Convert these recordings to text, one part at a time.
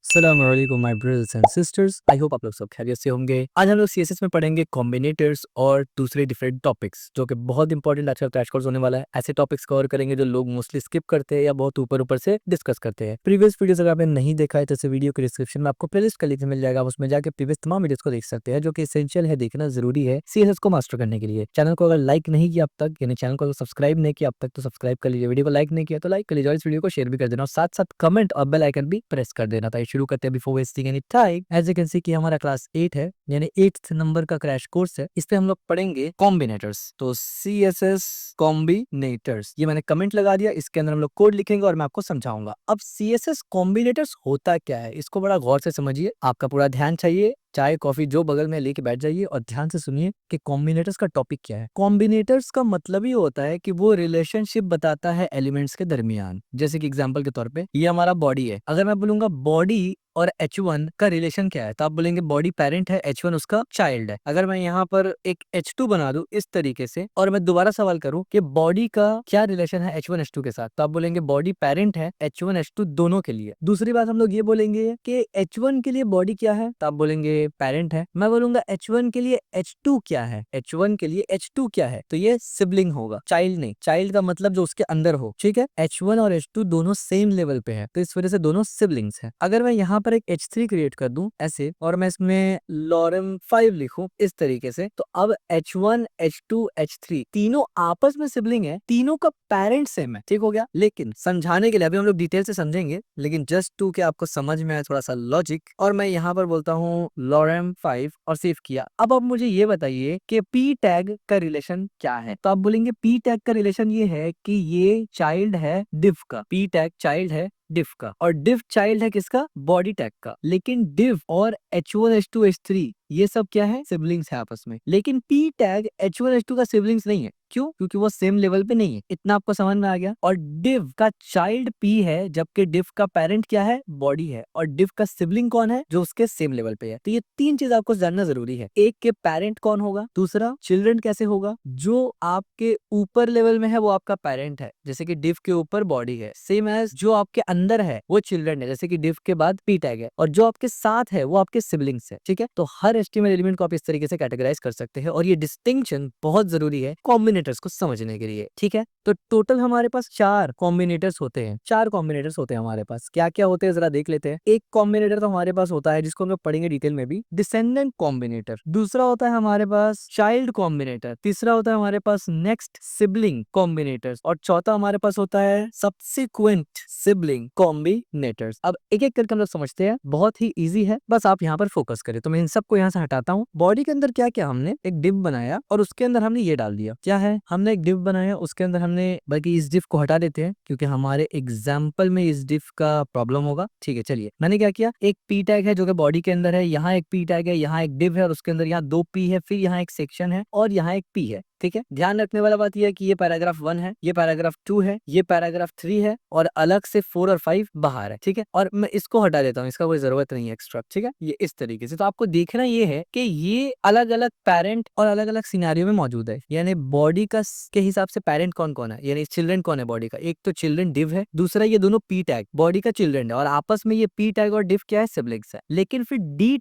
अस्सलाम वालेकुम my brothers and sisters. I hope आप लोग सब खैरियत से होंगे। आज हम लोग सीएसएस में पढ़ेंगे कॉम्बिनेटर्स और दूसरे डिफरेंट टॉपिक्स जो कि बहुत इंपॉर्टेंट आज का क्रैश कोर्स होने वाला है। ऐसे टॉपिक्स कवर करेंगे जो लोग मोस्टली स्किप करते हैं या बहुत ऊपर ऊपर से डिस्कस करते हैं। प्रीवियस वीडियोस अगर आपने नहीं देखा है तो इस वीडियो के डिस्क्रिप्शन में आपको प्लेलिस्ट का लिंक मिल जाएगा, आप उसमें जाकर प्रीवियस तमाम वीडियोस को देख सकते हैं जो कि एसेंशियल है, देखना जरूरी है सीएसएस को मास्टर करने के लिए। चैनल को अगर लाइक नहीं किया अब तक, यानी चैनल को सब्सक्राइब नहीं किया अब तक, तो सब्सक्राइब कर लीजिए। वीडियो को लाइक नहीं किया तो लाइक कर लीजिए और इस वीडियो को शेयर भी कर देना और साथ साथ कमेंट और बेल आइकन भी प्रेस कर देना। तो शुरू करते हैं before wasting any time. As you can see कि हमारा क्लास 8 है, यानी 8th नंबर का क्रैश कोर्स है। इस पे हम लोग पढ़ेंगे कॉम्बिनेटर्स। तो सीएसएस कॉम्बिनेटर्स, ये मैंने कमेंट लगा दिया, इसके अंदर हम लोग कोड लिखेंगे और मैं आपको समझाऊंगा। अब सीएसएस कॉम्बिनेटर्स होता क्या है, इसको बड़ा गौर से समझिए। आपका पूरा ध्यान चाहिए, चाय कॉफी जो बगल में लेके बैठ जाइए और ध्यान से सुनिए कि कॉम्बिनेटर्स का टॉपिक क्या है। कॉम्बिनेटर्स का मतलब ही होता है कि वो रिलेशनशिप बताता है एलिमेंट्स के दरमियान। जैसे कि एग्जांपल के तौर पे ये हमारा बॉडी है, अगर मैं बोलूंगा बॉडी और H1 का रिलेशन क्या है, तो आप बोलेंगे बॉडी पेरेंट है, H1 उसका चाइल्ड है। अगर मैं यहाँ पर एक H2 बना दूं इस तरीके से और मैं दोबारा सवाल करूं कि बॉडी का क्या रिलेशन है H1 H2 के साथ, तो आप बोलेंगे बॉडी पेरेंट है H1 H2 दोनों के लिए। दूसरी बात हम लोग ये बोलेंगे कि H1 के लिए बॉडी क्या है, तो आप बोलेंगे पेरेंट है। मैं बोलूंगा H1 के लिए H2 क्या है, H1 के लिए H2 क्या है, तो ये सिबलिंग होगा, चाइल्ड नहीं। चाइल्ड का मतलब जो उसके अंदर हो, ठीक है। H1 और H2 दोनों सेम लेवल पे है, तो इस वजह से दोनों सिबलिंग्स है। अगर मैं यहाँ पर एक H3 क्रिएट कर दूं ऐसे और मैं इसमें लॉरम 5 लिखूं इस तरीके से, तो अब H1 H2 H3 तीनों आपस में सिबलिंग है, तीनों का पेरेंट सेम है, ठीक हो गया। लेकिन समझाने के लिए अभी हम लोग डिटेल से समझेंगे, लेकिन जस्ट टू के आपको समझ में आए थोड़ा सा लॉजिक, और मैं यहाँ पर बोलता हूँ लॉरम 5 और सेव किया। अब आप मुझे ये बताइए कि पी टैग का रिलेशन क्या है, तो आप बोलेंगे पी टैग का रिलेशन ये है कि ये चाइल्ड है डिव का। पी टैग चाइल्ड है डिव का और डिव चाइल्ड है किसका, बॉडी टैग का। लेकिन डिव और H1 H2 H3 ये सब क्या है, सिबलिंग्स है आपस में। लेकिन पी टैग H1 H2 का सिबलिंग्स नहीं है, क्यों, क्योंकि वो सेम लेवल पे नहीं है। इतना आपको समझ में आ गया। और डिव का चाइल्ड पी है, जबकि डिव का पेरेंट क्या है, बॉडी है। और डिव का सिबलिंग कौन है, जो उसके सेम लेवल पे है। तो ये तीन चीज आपको जानना जरूरी है। एक के पेरेंट कौन होगा, दूसरा चिल्ड्रन कैसे होगा, जो आपके ऊपर लेवल में है वो आपका पेरेंट है, जैसे कि डिव के ऊपर बॉडी है, सेम एज जो आपके अंदर है वो चिल्ड्रन है, जैसे कि डिव के बाद पी टैग है, और जो आपके साथ है वो आपके सिबलिंग्स है, ठीक है। तो हर एचटीएमएल एलिमेंट को आप इस तरीके से कैटेगराइज कर सकते हैं और ये डिस्टिंक्शन बहुत जरूरी है कॉम्बिनेटर्स को समझने के लिए, ठीक है। तो टोटल हमारे पास 4 कॉम्बिनेटर्स होते हैं। 4 कॉम्बिनेटर्स होते हैं हमारे पास। क्या क्या होते हैं जरा देख लेते हैं। एक कॉम्बिनेटर तो हमारे पास होता है जिसको हम लोग पढ़ेंगे डिटेल में भी, डिसेंडेंट कॉम्बिनेटर। दूसरा होता है हमारे पास चाइल्ड कॉम्बिनेटर। तीसरा होता है हमारे पास नेक्स्ट सिबलिंग कॉम्बिनेटर्स और चौथा हमारे पास होता है सब्सिक्वेंट सिबलिंग कॉम्बिनेटर्स। अब एक एक करके हम लोग समझते हैं, बहुत ही इजी है, बस आप यहाँ पर फोकस करें। तो मैं इन सबको यहाँ से हटाता हूँ। बॉडी के अंदर क्या क्या, हमने एक डिव बनाया और उसके अंदर हमने ये डाल दिया। क्या है, हमने एक डिव बनाया, उसके अंदर हमने, बल्कि इस डिव को हटा देते हैं क्योंकि हमारे एग्जाम्पल में इस डिव का प्रॉब्लम होगा, ठीक है। चलिए, मैंने क्या किया, एक पी टैग है जो कि बॉडी के अंदर है, यहाँ एक पी टैग है, यहाँ एक डिव है और उसके अंदर यहाँ 2 पी है, फिर यहाँ एक सेक्शन है और यहाँ एक पी है, ठीक है। ध्यान रखने वाला बात यह है कि ये पैराग्राफ 1 है, ये पैराग्राफ 2 है, ये पैराग्राफ 3 है और अलग से 4 और 5 बाहर है, ठीक है। और मैं इसको हटा देता हूँ, इसका कोई जरूरत नहीं है एक्स्ट्रा, ठीक है। ये इस तरीके से। तो आपको देखना ये है कि ये अलग अलग पेरेंट और अलग अलग सिनेरियो में मौजूद है, यानी बॉडी का के हिसाब से पेरेंट कौन कौन है, यानी चिल्ड्रन कौन है बॉडी का। एक तो चिल्ड्रन डिव है, दूसरा ये दोनों पी टैग बॉडी का चिल्ड्रन है और आपस में ये पी टैग और डिव क्या है, सिबलिंग्स है। लेकिन फिर डी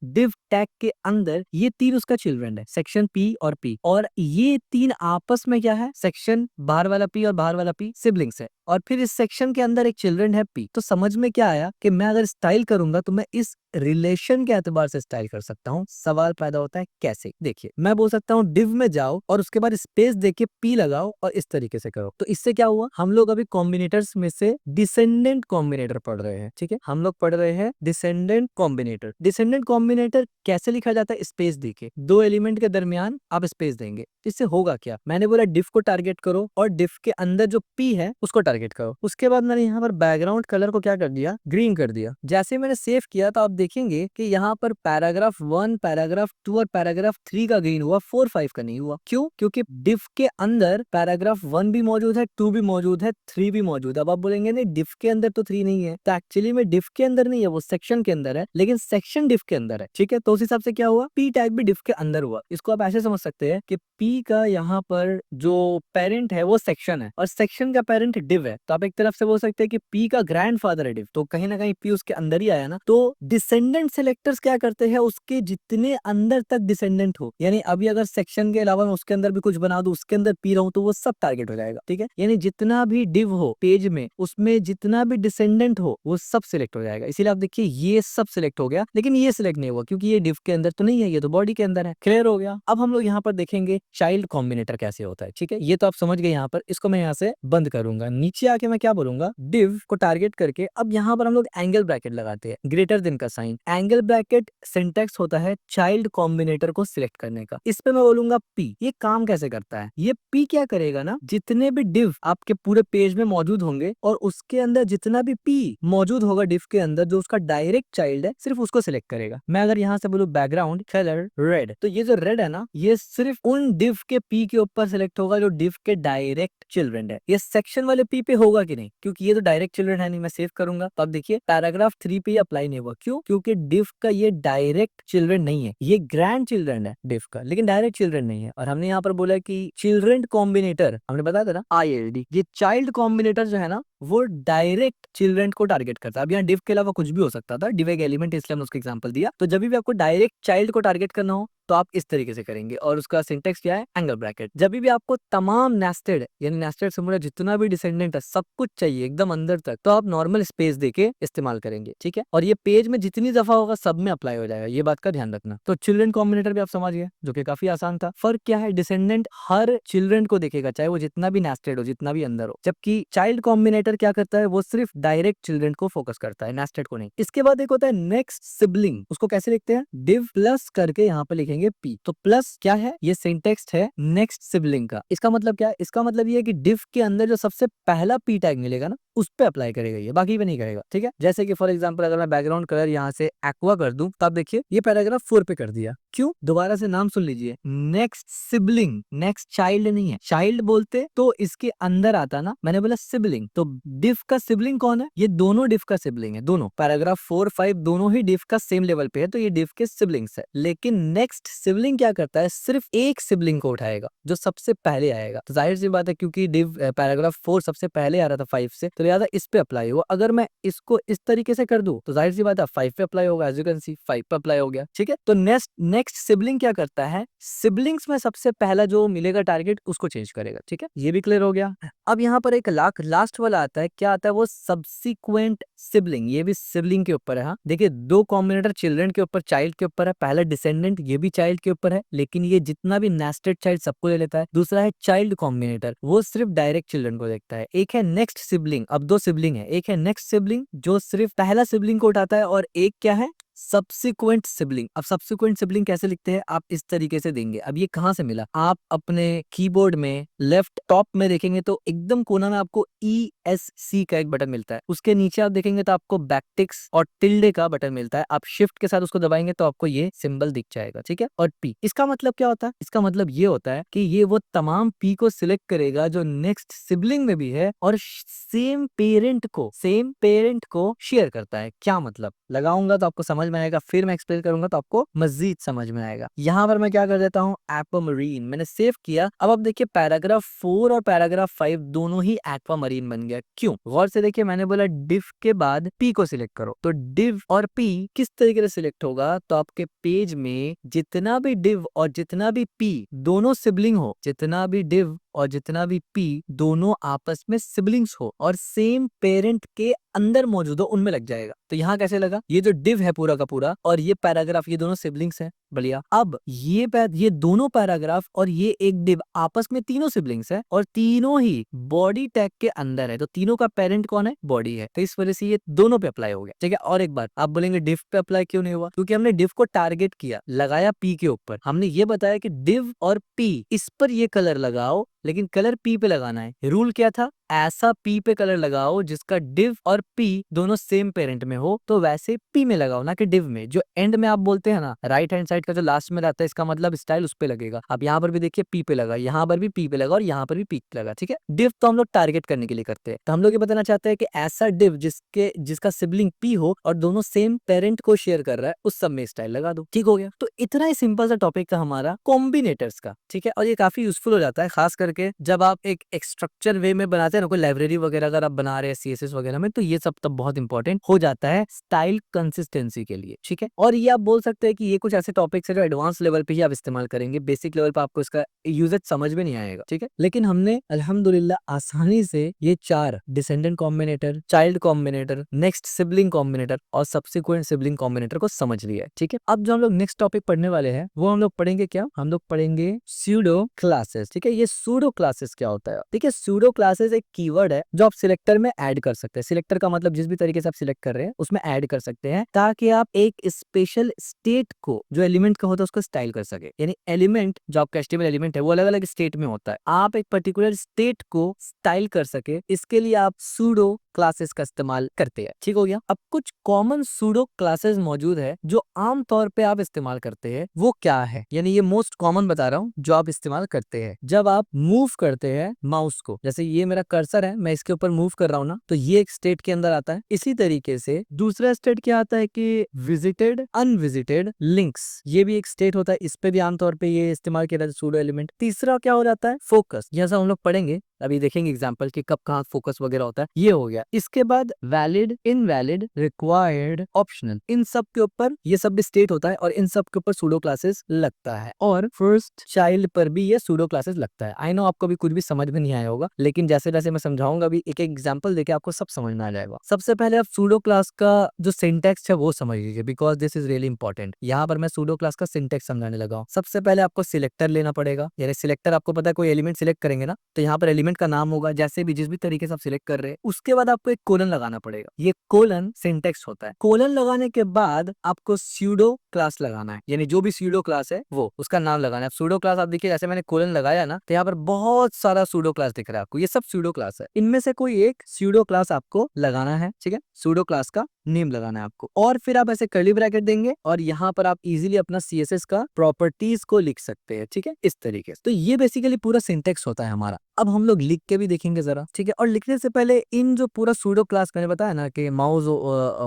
डिव टैग के अंदर ये तीन उसका चिल्ड्रन है, सेक्शन पी और पी, और ये तीन आपस में क्या है, सेक्शन बाहर वाला पी और बाहर वाला पी सिबलिंग्स है। और फिर इस सेक्शन के अंदर एक चिल्ड्रन है पी। तो समझ में क्या आया कि मैं अगर स्टाइल करूंगा तो मैं इस रिलेशन के एतबार से स्टाइल कर सकता हूँ। सवाल पैदा होता है कैसे, देखिए, मैं बोल सकता हूँ डिव में जाओ और उसके बाद स्पेस देके पी लगाओ और इस तरीके से करो। तो इससे क्या हुआ, हम लोग अभी कॉम्बिनेटर्स में से डिसेंडेंट कॉम्बिनेटर पढ़ रहे हैं, ठीक है। हम लोग पढ़ रहे हैं डिसेंडेंट कॉम्बिनेटर। डिसेंडेंट कॉम्बिनेटर कैसे लिखा जाता है, स्पेस देके, दो एलिमेंट के दरमियान आप स्पेस देंगे। इससे होगा क्या, मैंने बोला डिव को टारगेट करो और डिव के अंदर जो पी है उसको टारगेट करो। उसके बाद मैंने यहाँ पर बैकग्राउंड कलर को क्या कर दिया, ग्रीन कर दिया। जैसे मैंने सेव किया तो आप देखेंगे कि यहाँ पर पैराग्राफ 1, पैराग्राफ 2 और पैराग्राफ 3 का ग्रीन हुआ, 4 5 का नहीं हुआ। क्यों, क्योंकि डिव के अंदर पैराग्राफ 1 भी मौजूद है, 2 भी मौजूद है, 3 भी मौजूद है। अब आप बोलेंगे नहीं डिव के अंदर तो 3 नहीं है, तो एक्चुअली में डिव के अंदर नहीं है, वो सेक्शन के अंदर है, लेकिन सेक्शन डिव के अंदर है, ठीक है। तो उस हिसाब से क्या हुआ, पी टैग भी डिव के अंदर हुआ। इसको आप ऐसे समझ सकते हैं कि कि पी का यहाँ पर जो पेरेंट है वो सेक्शन है और सेक्शन का पेरेंट डिव है, तो आप एक तरफ से बोल सकते हैं कि पी का ग्रैंडफादर है डिव, तो कहीं ना कहीं पी उसके अंदर ही आया ना। तो डिसेंडेंट सेलेक्टर्स क्या करते हैं, उसके जितने अंदर तक डिसेंडेंट हो, यानी अभी अगर सेक्शन के अलावा मैं उसके अंदर भी कुछ बना दूं, उसके अंदर पी रहूं, तो वो सब टारगेट हो जाएगा। ठीक है, यानी जितना भी डिव हो पेज में, उसमें जितना भी डिसेंडेंट हो वो सब सिलेक्ट हो जाएगा। इसीलिए आप देखिए ये सब सिलेक्ट हो गया, लेकिन ये सिलेक्ट नहीं हुआ क्योंकि ये डिव के अंदर तो नहीं है, ये तो बॉडी के अंदर है। क्लियर हो गया। अब हम लोग यहाँ पर देखेंगे चाइल्ड कॉम्बिनेटर कैसे होता है। ठीक है, ये तो आप समझ गए। यहाँ पर इसको मैं यहाँ से बंद करूंगा, नीचे आके मैं क्या बोलूंगा, डिव को टारगेट करके अब यहाँ पर हम लोग एंगल ब्रैकेट लगाते हैं, ग्रेटर देन का साइन। एंगल ब्रैकेट सिंटैक्स होता है चाइल्ड कॉम्बिनेटर को सिलेक्ट करने का। इस पे मैं बोलूंगा पी। ये काम कैसे करता है, ये पी क्या करेगा ना, जितने भी डिव आपके पूरे पेज में मौजूद होंगे और उसके अंदर जितना भी पी मौजूद होगा डिव के अंदर, जो उसका डायरेक्ट चाइल्ड है, सिर्फ उसको सिलेक्ट करेगा। मैं अगर यहाँ से बोलूं बैकग्राउंड कलर रेड, तो ये जो रेड है ना, ये सिर्फ उन डिव के पी के ऊपर सिलेक्ट होगा जो डिव के डायरेक्ट चिल्ड्रन है। ये सेक्शन वाले पी पे होगा कि नहीं, क्योंकि ये तो डायरेक्ट चिल्ड्रन है नहीं। मैं सेव करूंगा तो अब देखिए पैराग्राफ 3 पे अप्लाई नहीं हुआ। क्यों? क्योंकि डिव का ये डायरेक्ट चिल्ड्रन नहीं है, ये ग्रैंड चिल्ड्रन है डिव का, लेकिन डायरेक्ट चिल्ड्रन नहीं है। और हमने यहाँ पर बोला कि चिल्ड्रन कॉम्बिनेटर, हमने बताया था ना ILD, ये चाइल्ड कॉम्बिनेटर जो है ना, वो डायरेक्ट चिल्ड्रन को टारगेट करता है। अब यहाँ डिव के अलावा कुछ भी हो सकता था, डिव एक एलिमेंट, इसलिए हमने उसका एग्जांपल दिया। तो जब भी आपको डायरेक्ट चाइल्ड को टारगेट करना हो तो आप इस तरीके से करेंगे, और उसका सिंटेक्स क्या है, एंगल ब्रैकेट। जब भी आपको तमाम नेस्टेड यानी नेस्टेड सिम्बोल जितना भी डिसेंडेंट है सब कुछ चाहिए एकदम अंदर तक, तो आप नॉर्मल स्पेस देके इस्तेमाल करेंगे। ठीक है, और ये पेज में जितनी दफा होगा सब में अप्लाई हो जाएगा, ये बात का ध्यान रखना। तो चिल्ड्रन कॉम्बिनेटर भी आप समझ गए, जो कि काफी आसान था। फर्क क्या है, डिसेंडेंट हर चिल्ड्रन को देखेगा, चाहे वो जितना भी नेस्टेड हो, जितना भी अंदर हो, जबकि चाइल्ड कॉम्बिनेटर क्या करता है, वो सिर्फ डायरेक्ट चिल्ड्रन को फोकस करता है, नेस्टेड को नहीं। इसके बाद एक होता है नेक्स्ट सिबलिंग, उसको कैसे लिखते हैं, डिव प्लस करके यहाँ पे लिखेंगे पी। तो प्लस क्या है, ये सिंटेक्स है नेक्स्ट सिबलिंग का। इसका मतलब क्या है, इसका मतलब ये है कि डिव के अंदर जो सबसे पहला पी टैग मिलेगा ना, उस पे अप्लाई करेगा ये, बाकी पे नहीं करेगा। ठीक है, जैसे कि फॉर एग्जांपल अगर मैं बैकग्राउंड कलर यहाँ से एक्वा कर दूं, तो आप देखिए ये पैराग्राफ 4 पे कर दिया। क्यों? दोबारा से नाम सुन लीजिए, नेक्स्ट सिबलिंग, नेक्स्ट चाइल्ड नहीं है। चाइल्ड बोलते तो इसके अंदर आता ना, मैंने बोला सिबलिंग। तो डिव का सिबलिंग कौन है, ये दोनों डिव का सिबलिंग है, दोनों पैराग्राफ 4, 5 दोनों ही डिव का सेम लेवल पे है, तो ये डिव के सिबलिंग्स है। लेकिन नेक्स्ट सिबलिंग क्या करता है, सिर्फ एक सिबलिंग को उठाएगा जो सबसे पहले आएगा। तो जाहिर सी बात है, क्योंकि डिव पैराग्राफ 4 सबसे पहले आ रहा था 5 से, तो लिहाजा इस पे अप्लाई हुआ। अगर मैं इसको इस तरीके से कर दूं तो जाहिर सी बात है 5 पे अप्लाई होगा, एज यू कैन सी 5 पे अप्लाई हो गया। ठीक है, तो नेक्स्ट सिबलिंग क्या करता है, सिबलिंग्स में सबसे पहला जो मिलेगा टारगेट उसको चेंज करेगा। ठीक है, ये भी क्लियर हो गया। अब यहाँ पर एक लास्ट वाला आता है, क्या आता है वो, सब्सिक्वेंट सिबलिंग। ये भी सिबलिंग के ऊपर है। हाँ देखिए, दो कॉम्बिनेटर चिल्ड्रन के ऊपर, चाइल्ड के ऊपर है। पहला डिसेंडेंट, ये भी चाइल्ड के ऊपर है, लेकिन ये जितना भी नेस्टेड चाइल्ड सबको ले लेता है। दूसरा है चाइल्ड कॉम्बिनेटर, वो सिर्फ डायरेक्ट चिल्ड्रन को देखता है। एक है नेक्स्ट सिबलिंग, अब दो सिबलिंग है, एक है नेक्स्ट सिबलिंग जो सिर्फ पहला सिबलिंग को उठाता है, और एक क्या है, सब्सिक्वेंट सिबलिंग। अब सब्सिक्वेंट सिबलिंग कैसे लिखते हैं, आप इस तरीके से देंगे। अब ये कहां से मिला, आप अपने कीबोर्ड में लेफ्ट टॉप में देखेंगे तो एकदम कोना में आपको ESC का एक बटन मिलता है। उसके नीचे आप देखेंगे तो आपको बैकटिक्स और टिल्डे का बटन मिलता है। आप शिफ्ट के साथ उसको दबाएंगे तो आपको ये सिंबल दिख जाएगा। ठीक है, और P, इसका मतलब क्या होता है, इसका मतलब ये होता है कि ये वो तमाम P को सिलेक्ट करेगा जो नेक्स्ट सिबलिंग में भी है और सेम पेरेंट को शेयर करता है। क्या मतलब, लगाऊंगा तो आपको समझ में आएगा, फिर मैं एक्सप्लेन करूंगा तो आपको मजीद समझ में आएगा। यहाँ पर मैं क्या कर देता हूँ, एक्वामरीन मैंने सेव किया। अब आप देखिए पैराग्राफ 4 और पैराग्राफ 5 दोनों ही एक्वामरीन बन गया। क्यों? गौर से देखिए, मैंने बोला डिव के बाद पी को सिलेक्ट करो, तो डिव और पी किस तरीके से सिलेक्ट होगा, तो आपके पेज में जितना भी डिव और जितना भी पी दोनों सिबलिंग हो, जितना भी डिव और जितना भी पी दोनों आपस में सिबलिंग्स हो और सेम पेरेंट के अंदर मौजूद हो, उनमें लग जाएगा। तो यहाँ कैसे लगा, ये जो डिव है पूरा का पूरा और ये पैराग्राफ, ये दोनों सिबलिंग्स हैं। बढ़िया, अब ये दोनों पैराग्राफ और ये एक डिव आपस में तीनों सिबलिंग्स है और तीनों ही बॉडी टैग के अंदर है। तो तीनों का पेरेंट कौन है, बॉडी है। तो इस वजह से ये दोनों पे अप्लाई हो गया। ठीक है, और एक बार आप बोलेंगे डिव पे अप्लाई क्यों नहीं हुआ, क्योंकि हमने डिव को टारगेट किया, लगाया पी के ऊपर। हमने ये बताया कि डिव और पी इस पर ये कलर लगाओ, लेकिन कलर पी पे लगाना है। रूल क्या था, ऐसा पी पे कलर लगाओ जिसका डिव और पी दोनों सेम पेरेंट में हो, तो वैसे पी में लगाओ ना कि डिव में। जो एंड में आप बोलते हैं ना, राइट हैंड साइड का जो लास्ट में रहता है, इसका मतलब स्टाइल उस पे लगेगा। अब यहाँ पर भी देखिए पी पे लगा, यहाँ पर भी पी पे लगा और यहाँ पर भी पी पे लगा, ठीक है। डिव तो हम लोग टारगेट करने के लिए करते हैं, तो हम लोग ये बताना चाहते हैं कि ऐसा डिव जिसका सिबलिंग पी हो और दोनों सेम पेरेंट को शेयर कर रहा है, उस सब में स्टाइल लगा दो। ठीक हो गया। तो इतना ही सिंपल सा टॉपिक था हमारा कॉम्बिनेटर्स का, ठीक है। और ये काफी यूजफुल हो जाता है, खास करके जब आप एक स्ट्रक्चर वे में बनाते हैं ना, कोई लाइब्रेरी वगैरह अगर आप बना रहे हैं सीएसएस वगैरह में, तो ये सब तब बहुत इंपॉर्टेंट हो जाता है स्टाइल कंसिस्टेंसी के लिए, ठीक है। और ये आप बोल सकते हैं कि ये कुछ ऐसे टॉपिक्स है जो एडवांस लेवल पे ही आप इस्तेमाल करेंगे, बेसिक लेवल पे आपको इसका यूजेज समझ में नहीं आएगा, ठीक है। लेकिन हमने अल्हम्दुलिल्लाह आसानी से ये 4 descendant combinator, child combinator, next sibling combinator और सब्सिक्वेंट सिबलिंग कॉम्बिनेटर को समझ लिया है, ठीक है। अब जो हम लोग नेक्स्ट टॉपिक पढ़ने वाले हैं वो हम लोग पढ़ेंगे क्या, हम लोग पढ़ेंगे सूडो क्लासेस, ठीक है। ये सूडो क्लासेस क्या होता है, ठीक है। सूडो क्लासेस एक कीवर्ड है जो आप सिलेक्टर में ऐड कर सकते हैं। सिलेक्टर का मतलब जिस भी तरीके से आप सिलेक्ट कर रहे हैं उसमें ऐड कर सकते हैं, ताकि आप एक स्पेशल स्टेट को जो एलिमेंट का होता है उसको स्टाइल कर सके। यानी एलिमेंट जो आपका एचटीएमएल एलिमेंट है वो अलग अलग स्टेट में होता है, आप एक पर्टिकुलर स्टेट को स्टाइल कर सके, इसके लिए आप सूडो क्लासेस का इस्तेमाल करते हैं, ठीक हो गया। अब कुछ कॉमन सूडो क्लासेस मौजूद है जो आम तौर पे आप इस्तेमाल करते हैं, वो क्या है, यानी ये मोस्ट कॉमन बता रहा हूँ जो आप इस्तेमाल करते हैं जब आप मूव करते हैं माउस को। जैसे ये मेरा कर्सर है, मैं इसके ऊपर मूव कर रहा हूँ ना, तो ये एक स्टेट के अंदर आता है। इसी तरीके से दूसरा स्टेट क्या आता है कि विजिटेड अनविजिटेड लिंक्स, ये भी एक स्टेट होता है, इस पे भी आमतौर पे ये इस्तेमाल किया जाता है सूडो एलिमेंट। तीसरा क्या हो जाता है, फोकस, यह सब हम लोग पढ़ेंगे, अभी देखेंगे एग्जांपल कि कब कहाँ फोकस वगैरह होता है, ये हो गया। इसके बाद वैलिड, इनवैलिड, रिक्वायर्ड, ऑप्शनल, इन सब के ऊपर ये सब भी स्टेट होता है और इन सब के ऊपर सूडो क्लासेस लगता है। और फर्स्ट चाइल्ड पर भी ये सूडो क्लासेस लगता है। आई नो आपको भी कुछ भी समझ में नहीं आया होगा, लेकिन जैसे जैसे मैं समझाऊंगा अभी एक एक एग्जांपल देके आपको सब समझ में आ जाएगा। सबसे पहले आप सूडो क्लास का जो सिंटेक्स है वो समझ लीजिए, because this is really important. यहाँ पर मैं सूडो क्लास का सिंटेक्स समझाने लगा हूँ। सबसे पहले आपको सिलेक्टर लेना पड़ेगा, यानी सिलेक्टर आपको पता है कोई एलिमेंट सिलेक्ट करेंगे ना, तो यहाँ पर एलिमेंट का नाम होगा, जैसे भी जिस भी तरीके से आप सिलेक्ट कर रहे हैं। उसके बाद आपको एक कोलन लगाना पड़ेगा, ये कोलन सिंटेक्स होता है। कोलन लगाने के बाद आपको सूडो क्लास लगाना है, यानी जो भी सूडो क्लास है वो उसका नाम लगाना है। सूडो क्लास आप देखिए, जैसे मैंने कोलन लगाया ना, तो यहाँ पर बहुत सारा सूडो क्लास दिख रहा है आपको, ये सब सूडो क्लास है। इनमें से कोई एक सूडो क्लास आपको लगाना है, ठीक है। सूडो क्लास का नेम लगाना है आपको, और फिर आप ऐसे कर्ली ब्रैकेट देंगे और यहाँ पर आप इजीली अपना सीएसएस का प्रॉपर्टीज को लिख सकते हैं, ठीक है, इस तरीके से। तो ये बेसिकली पूरा सिंटेक्स होता है हमारा। अब हम लोग लिख के भी देखेंगे जरा, ठीक है। और लिखने से पहले इन जो पूरा सूडो क्लास मैंने बताया ना कि माउस